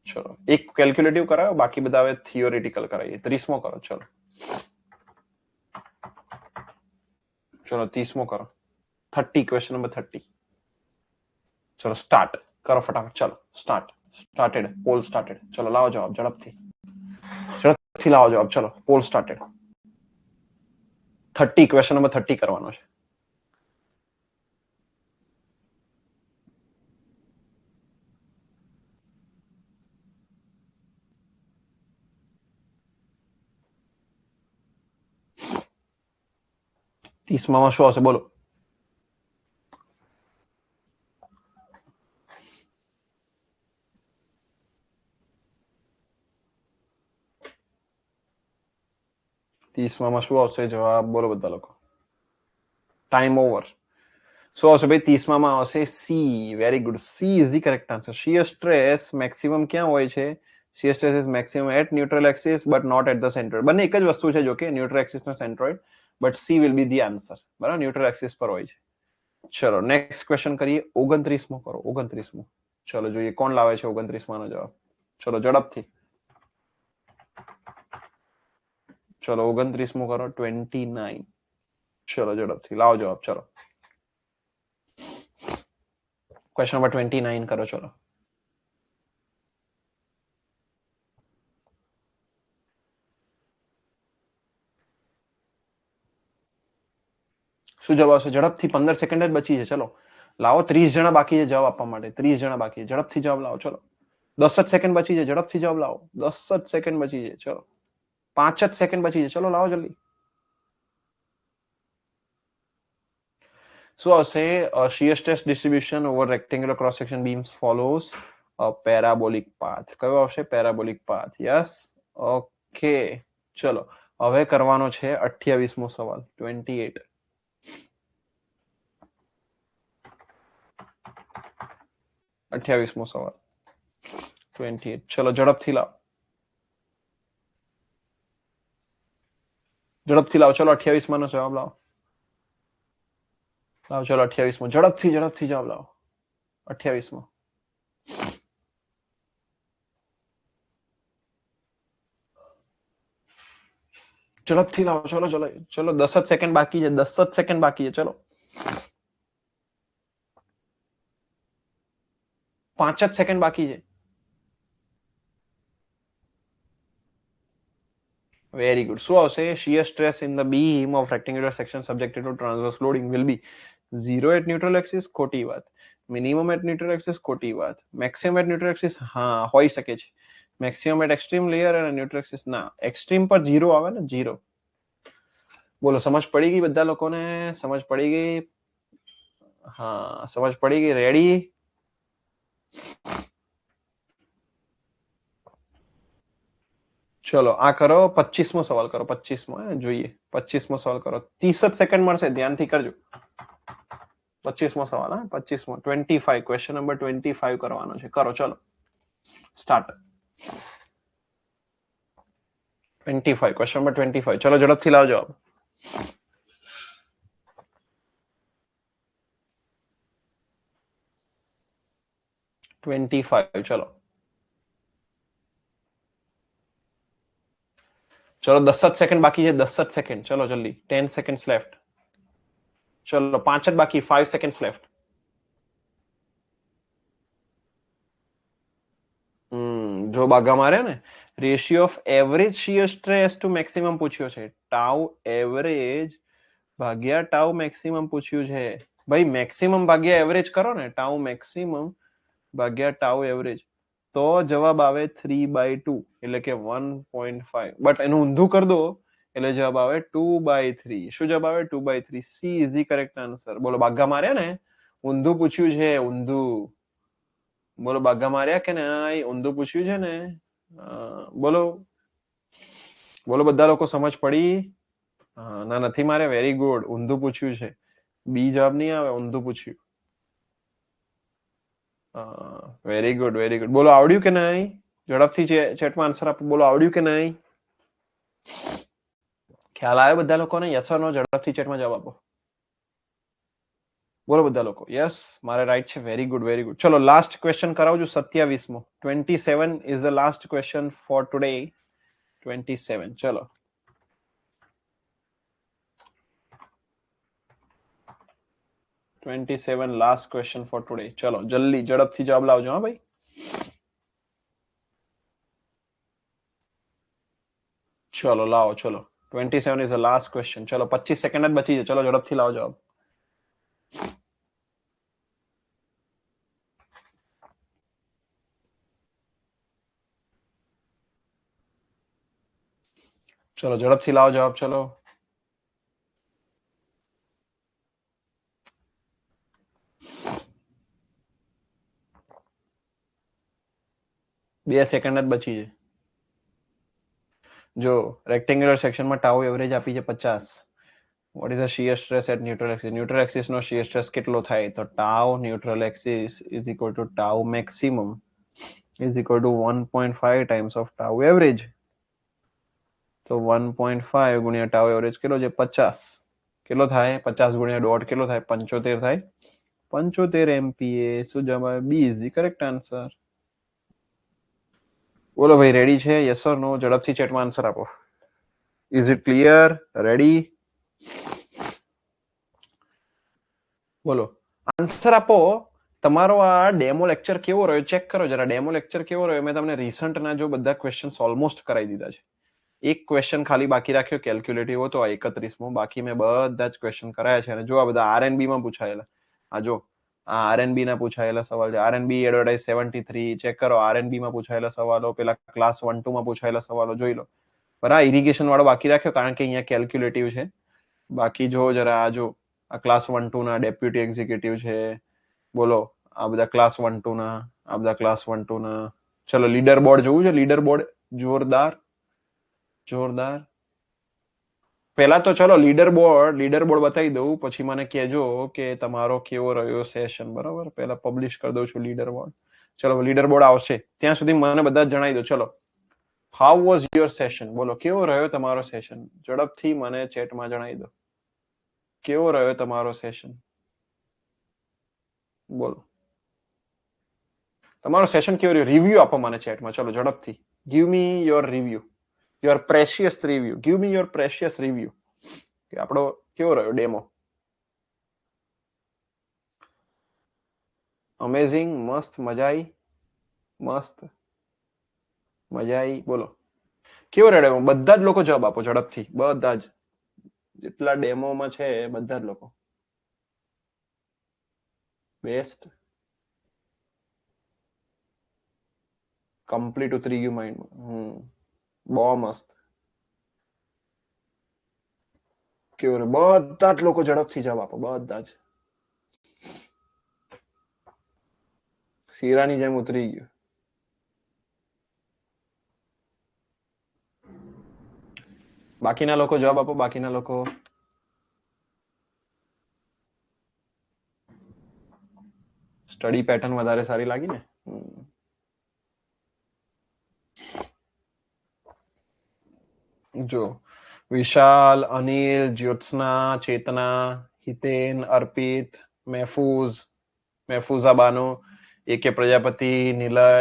ચલો એક કેલ્ક્યુલેટિવ કરાવો બાકી બધા હવે થિયોરિટિકલ કરાવીએ. 30મો કરો. ચલો ચલો 30મો કરો. 30 ક્વેશ્ચન નંબર 30. ચલો સ્ટાર્ટ કરો ફટાફટ. ચલો સ્ટાર્ટેડ પોલ સ્ટાર્ટેડ. ચલો લાવો જવાબ ઝડપથી લાવો જવાબ. ચલો પોલ સ્ટાર્ટેડ. 30 ક્વેશ્ચન નંબર 30 કરવાનો છે. ત્રીસમાં શું આવશે બોલો? ત્રીસમાં શું આવશે જવાબ? બોલો બધા લોકો. Time over. શું આવશે ભાઈ? 30માં આવશે C. Very good. C is the correct answer. Shear stress maximum ક્યાં હોય છે? Shear stress is maximum at neutral axis but not at the centroid. બંને એક જ વસ્તુ છે જો કે ન્યુટ્રલ એક્સિસ નો centroid. But C will be the answer. બરાબર ન્યુટ્રલ એક્સિસ પર હોય છે. ચલો નેક્સ્ટ ક્વેશ્ચન કરીએ. 29મો કરો. 29મો. ચલો જોઈએ કોણ લાવે છે 29માં નો જવાબ. ચલો ઝડપથી. ચલો 29મો કરો. 29. ચલો ઝડપથી લાવો જવાબ. ચલો ક્વેશ્ચન નંબર 29 કરો. ચલો શું જવાબ આવશે? ઝડપથી 15 સેકન્ડ જ બચી છે. ચલો લાવો. 30 જણા બાકી છે જવાબ આપવા માટે. 30 જણા બાકી છે. ઝડપથી જવાબ લાવો. ચલો 10 જ સેકન્ડ બચી છે. ઝડપથી જવાબ લાવો. 10 જ સેકન્ડ બચી છે. ચલો 5 જ સેકન્ડ બચી છે. ચલો લાવો જલ્દી. શું આવશે? Shear stress distribution over rectangular cross section beams follows a parabolic path. કયો આવશે? Parabolic path. યસ. ઓકે ચલો હવે કરવાનો છે 28મો સવાલ. 28. 28મો સવાલ. 28. ચલો ઝડપથી લાવો. ઝડપથી લાવો. ચલો 28માં નો જવાબ લાવો. લાવો ચલો 28મો. ઝડપથી જવાબ લાવો. 28મો. ઝડપથી લાવો. ચલો 10 જ સેકન્ડ બાકી છે. 10 જ સેકન્ડ બાકી છે. ચલો 5 જ સેકન્ડ બાકી છે. Very good. શું આવશે? Shear stress in the beam of rectangular section subjected to transverse loading will be 0 at neutral axis. ખોટી વાત. Minimum at neutral axis. ખોટી વાત. Maximum at neutral axis. હા હોઈ શકે છે. મેક્સિમમ એટ એક્સ્ટ્રીમ લેયર અને ન્યુટ્રલ એક્સિસ ના. એક્સ્ટ્રીમ પર 0 આવે ને 0. બોલો સમજ પડી ગઈ બધા લોકોને? સમજ પડી ગઈ? હા સમજ પડી ગઈ. રેડી? ચલો આ કરો. 25મો સવાલ કરો. 25મો જોઈએ. 25મો સવાલ કરો. 30 જ સેકન્ડ મળશે. ધ્યાનથી કરજો. 25મો સવાલ. 25મો. 25. ક્વેશ્ચન નંબર 25 કરવાનો છે. કરો ચલો સ્ટાર્ટ. 25. Question number 25. ચલો ઝડપથી લાવો જવાબ. ચલો 10 જ સેકન્ડ બાકી છે. 10 જ સેકન્ડ. ચલો જલ્દી. 10 સેકન્ડ લેફ્ટ. ચલો 5 જ બાકી. 5 સેકન્ડ લેફ્ટ. જો ભાગા મારે ને ratio of average shear stress to maximum પૂછ્યો છે. ટાઉ એવરેજ ભાગ્યા ટાઉ મેક્સિમમ પૂછ્યું છે. ભાઈ મેક્સિમમ ભાગ્યા એવરેજ કરો ને, ટાઉ મેક્સિમમ ભાગ્યા ટાઉ એવરેજ, તો જવાબ આવે 3/2 એટલે કે 1.5. બટ એનું ઊંધું કરી દો એટલે જવાબ આવે 2/3. શું જવાબ આવે? 2/3. C is the correct answer. બોલો ભાગા માર્યા ને, ઊંધું પૂછ્યું છે, ઊંધું. બોલો ભાગા માર્યા કે નહીં? ઊંધું પૂછ્યું છે ને. બોલો બોલો, બધા લોકો સમજ પડી? ના નથી મારે. Very good. ઊંધું પૂછ્યું છે. બી જવાબ નહીં આવે, ઊંધું પૂછ્યું. Very good, very good. બોલો આવડ્યું કે નહીં? ઝડપથી ચેટમાં આન્સર આપો. બોલો આવડ્યું કે નહીં? ખ્યાલ આવ્યો બધા લોકોને? Yes or no? ઝડપથી ચેટમાં જવાબ આપો. બોલો બધા લોકો. યસ, મારે રાઈટ છે. Very good, very good. ચલો લાસ્ટ ક્વેશ્ચન કરાવજો. 27મો. 27 is the last question four today. 27. ચલો. Last question four today. ચલો જલ્દી ઝડપથી જવાબ લાવજો. હા ભાઈ. ચલો લાવો. ચલો 27 ઇઝ ધ લાસ્ટ ક્વેશ્ચન. ચલો 25 સેકન્ડ જ બચી છે. ચલો ઝડપથી લાવો જવાબ. ચલો ઝડપથી લાવો જવાબ. ચલો 2 સેકન્ડ જ બચી છે. જો રેક્ટેન્ગ્યુલર સેક્શનમાં ટાઉ એવરેજ આપી છે 50. What is the shear stress at neutral axis? Neutral axis નો શિયર સ્ટ્રેસ કેટલો થાય? તો tau neutral axis is equal to tau maximum is equal to 1.5 times of tau average. તો 1.5 ગુણ્યા ટાઉ એવરેજ કેટલો છે? 50. કેટલો થાય? 50 ગુણ્યા દોઢ કેટલો થાય? 75 થાય. 75 MPa. શું જવાબ? B is the correct answer. બોલો ભાઈ, રેડી છે? Yes or no? ઝડપથી ચેટમાં આન્સર આપો. Is it clear? રેડી? બોલો આન્સર આપો. તમારો આ ડેમો લેક્ચર કેવો રહ્યો ચેક કરો જરા. ડેમો લેક્ચર કેવો રહ્યો? મેં તમને રિસન્ટના જો બધા ક્વેશ્ચન્સ ઓલમોસ્ટ કરાવી દીધા છે. એક ક્વેશ્ચન ખાલી બાકી રાખ્યો કેલ્ક્યુલેટિવ હતો, 31મો. બાકી મેં બધા જ ક્વેશ્ચન કરાયા છે. અને જો આ બધા આરએનબી માં પૂછાયેલા. આ જો આ આરએનબી ના પૂછાયેલા સવાલ છે. આરએનબી એડવર્ટાઇઝ 73 ચેક કરો. આરએનબી માં પૂછાયેલા સવાલો, પેલા ક્લાસ 1-2 માં પૂછાયેલા સવાલો જોઈ લો. પર આ ઇરિગેશન વાળો બાકી રાખ્યો કારણ કે અહીંયા કેલ્ક્યુલેટિવ છે. બાકી જો જરા આ જો આ ક્લાસ 1-2 ના ડેપ્યુટી એક્ઝિક્યુટિવ છે. બોલો આ બધા ક્લાસ 1-2 ના, આ બધા ક્લાસ 1-2 ના. ચલો લીડર બોર્ડ જોવું છે? લીડર બોર્ડ જોરદાર જોરદાર. પહેલા તો ચલો લીડર બોર્ડ બતાવી દઉં, પછી મને કહેજો કે તમારો કેવો રહ્યો સેશન. બરાબર, પહેલા પબ્લિશ કરી દઉં છું લીડર બોર્ડ. ચલો લીડર બોર્ડ આવશે ત્યાં સુધી મને બધા જણાવી દો. ચલો હાઉ વોઝ યોર સેશન? બોલો કેવો રહ્યો તમારો સેશન? ઝડપથી મને ચેટમાં જણાવી દો. કેવો રહ્યો તમારો સેશન? બોલો તમારો સેશન કેવો રહ્યો? રિવ્યુ આપો મને ચેટમાં. ચલો ઝડપથી. Give me your review, your precious review. Give me your precious review કે આપણો કેવો રહ્યો ડેમો. અમેઝિંગ, મસ્ત, મજા આવી, મસ્ત, મજા આવી. બોલો કેવો રહ્યો ડેમો? બધા જ લોકો જવાબ આપો ઝડપથી. બધા જ જેટલા ડેમોમાં છે બધા જ લોકો. બેસ્ટ, કમ્પ્લીટ ઉતરી ગયું માઇન્ડમાં. બહુ મસ્ત. કેવું રહ્યું? બધા જ લોકો ઝડપથી જવાબ આપો. બધા જ શીરાની જેમ ઉતરી ગયું. બાકીના લોકો જવાબ આપો. બાકીના લોકો સ્ટડી પેટર્ન વધારે સારી લાગી ને? જો વિશાલ, અનિલ, જ્યોત્સના, ચેતના, હિતેન, અર્પિત, મહેફૂઝા બાનો, એકે પ્રજાપતિ, નિલય,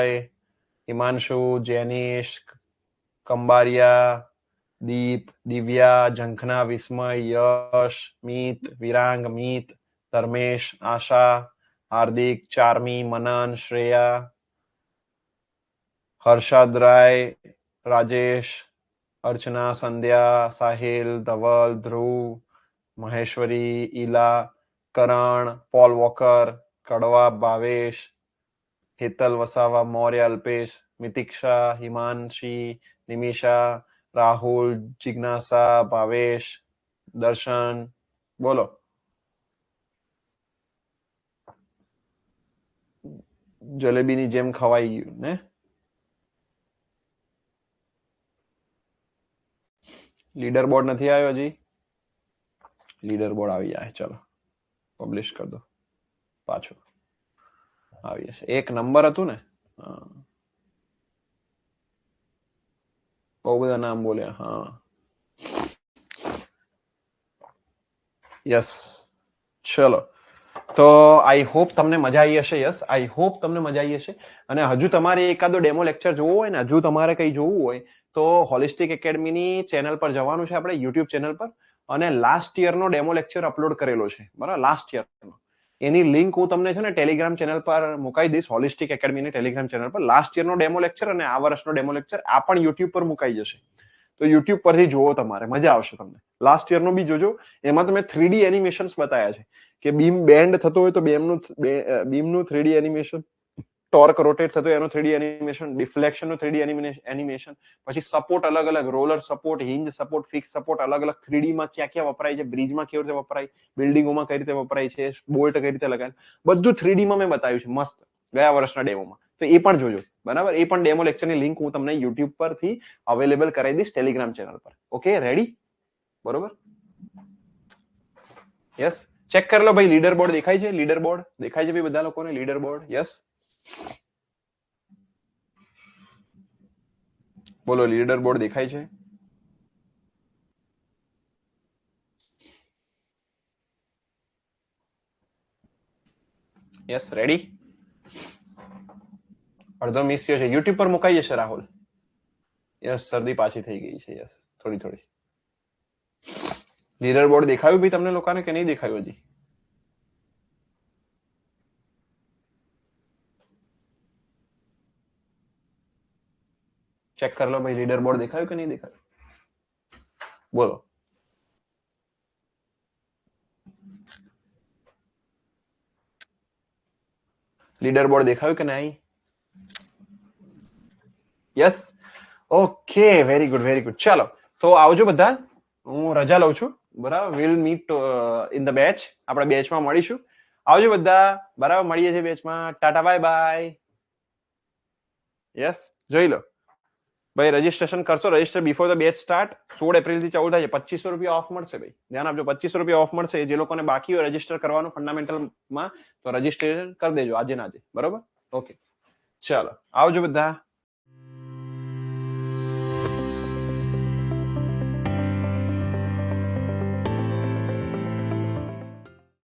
હિમાંશુ, જેનિશ, કંબારિયા, દીપ, દિવ્યા, ઝંખના, વિસ્મય, યશ, મિત, વિરાંગ, મિત, ધર્મેશ, આશા, હાર્દિક, ચાર્મી, મનન, શ્રેયા, હર્ષદ રાય, રાજેશ, अर्चना, संध्या, साहिल, धवल, ध्रुव, महेश्वरी, ईला, करण, पॉल वॉकर, कड़वा, भावेश, हेतल वसावा, मौर्य, अल्पेश, मितिक्षा, हिमांशी, निमिषा, राहुल, जिज्ञासा, भावेश, दर्शन, बोलो. જલેબીની જેમ ખવાઈ ગયું ને. લીડર બોર્ડ નથી આવ્યો હજી. લીડર બોર્ડ આવી જાય. ચલો પબ્લિશ કરી દો. પાછું આવી જશે. એક નંબર હતું ને. બહુ બધા નામ બોલ્યા. હા યસ. ચલો તો આઈ હોપ તમને મજા આવી હશે. યસ આઈ હોપ તમને મજા આવી હશે. અને હજુ તમારે એકાદો ડેમો લેક્ચર જોવો હોય ને, હજુ તમારે કઈ જોવું હોય તો હોલિસ્ટિક એકેડમીની ચેનલ પર જવાનું છે, આપણે યુટ્યુબ ચેનલ પર. અને લાસ્ટ યરનો ડેમો લેક્ચર અપલોડ કરેલો છે, બરાબર, લાસ્ટ યરનો. એની લિંક હું તમને છે ને ટેલિગ્રામ ચેનલ પર મુકાઈ દઈશ, હોલિસ્ટિક એકેડમીની ટેલિગ્રામ ચેનલ પર. લાસ્ટ યરનો ડેમો લેક્ચર અને આ વર્ષનો ડેમો લેક્ચર આ પણ યુટ્યુબ પર મુકાઈ જશે. તો યુટ્યુબ પરથી જુઓ, તમારે મજા આવશે. તમને લાસ્ટ યરનો બી જોજો. એમાં તમે 3D એનિમેશન્સ બતાવ્યા છે કે બીમ બેન્ડ થતો હોય તો બીમનું 3D એનિમેશન, ટોર્ક રોટેટ થતો એનો 3D એનિમેશન, ડિફ્લેક્શનનું 3D એનિમેશન, પછી સપોર્ટ અલગ અલગ, roller support, hinge support, fix support અલગ અલગ 3D માં ક્યાં ક્યાં વપરાય છે, બ્રિજમાં કેવી રીતે વપરાય, બિલ્ડિંગોમાં કઈ રીતે વપરાય છે, બોલ્ટ કઈ રીતે લગાય, બધું 3D માં મેં બતાવ્યું છે મસ્ત ગયા વર્ષના ડેમોમાં. તો એ પણ જોજો, બરાબર. એ પણ ડેમો લેક્ચરની લિંક હું તમને યુટ્યુબ પરથી અવેલેબલ કરાવી દઈશ ટેલિગ્રામ ચેનલ પર. Okay, ready? બરોબર. યસ. ચેક કરી લો ભાઈ, લીડર બોર્ડ દેખાય છે? લીડર બોર્ડ દેખાય છે ભાઈ બધા લોકોને? Leader board yes. બોલો, લીડર બોર્ડ દેખાય છે? Yes, ready? અડધો મિસ થયો છે. યુટ્યુબ પર મુકાઈ જશે રાહુલ. યસ, શરદી પાછી થઈ ગઈ છે. યસ, થોડી થોડી. લીડર બોર્ડ દેખાયું ભાઈ તમને લોકોને કે નહીં દેખાયું હજી? ચેક કરી લો ભાઈ, લીડર બોર્ડ દેખાયું કે નહીં દેખાયું? બોલો. લીડર બોર્ડ દેખાયું કે નહીં? Yes. Okay, very good, very good. ચાલો તો આવજો બધા. હું રજા લઉં છું, બરાબર. Will meet in the batch. આપણે બેચમાં મળીશું. આવજો બધા, બરાબર. મળીએ છીએ બેચમાં. ટાટા, બાય બાય. યસ, જોઈ લો ભાઈ, રજીસ્ટ્રેશન કરશો, register before the batch start. 16 એપ્રિલથી ચાલુ થાય છે. 2500 રૂપિયા ઓફ મળશે ભાઈ, ધ્યાન આપજો. 2500 રૂપિયા ઓફ મળશે. જે લોકોને બાકી હોય રજીસ્ટર કરવાનું ફંડામેન્ટલમાં, તો રજીસ્ટ્રેશન કરી દેજો આજે ના આજે, બરોબર. ઓકે, ચાલો આવજો બધા.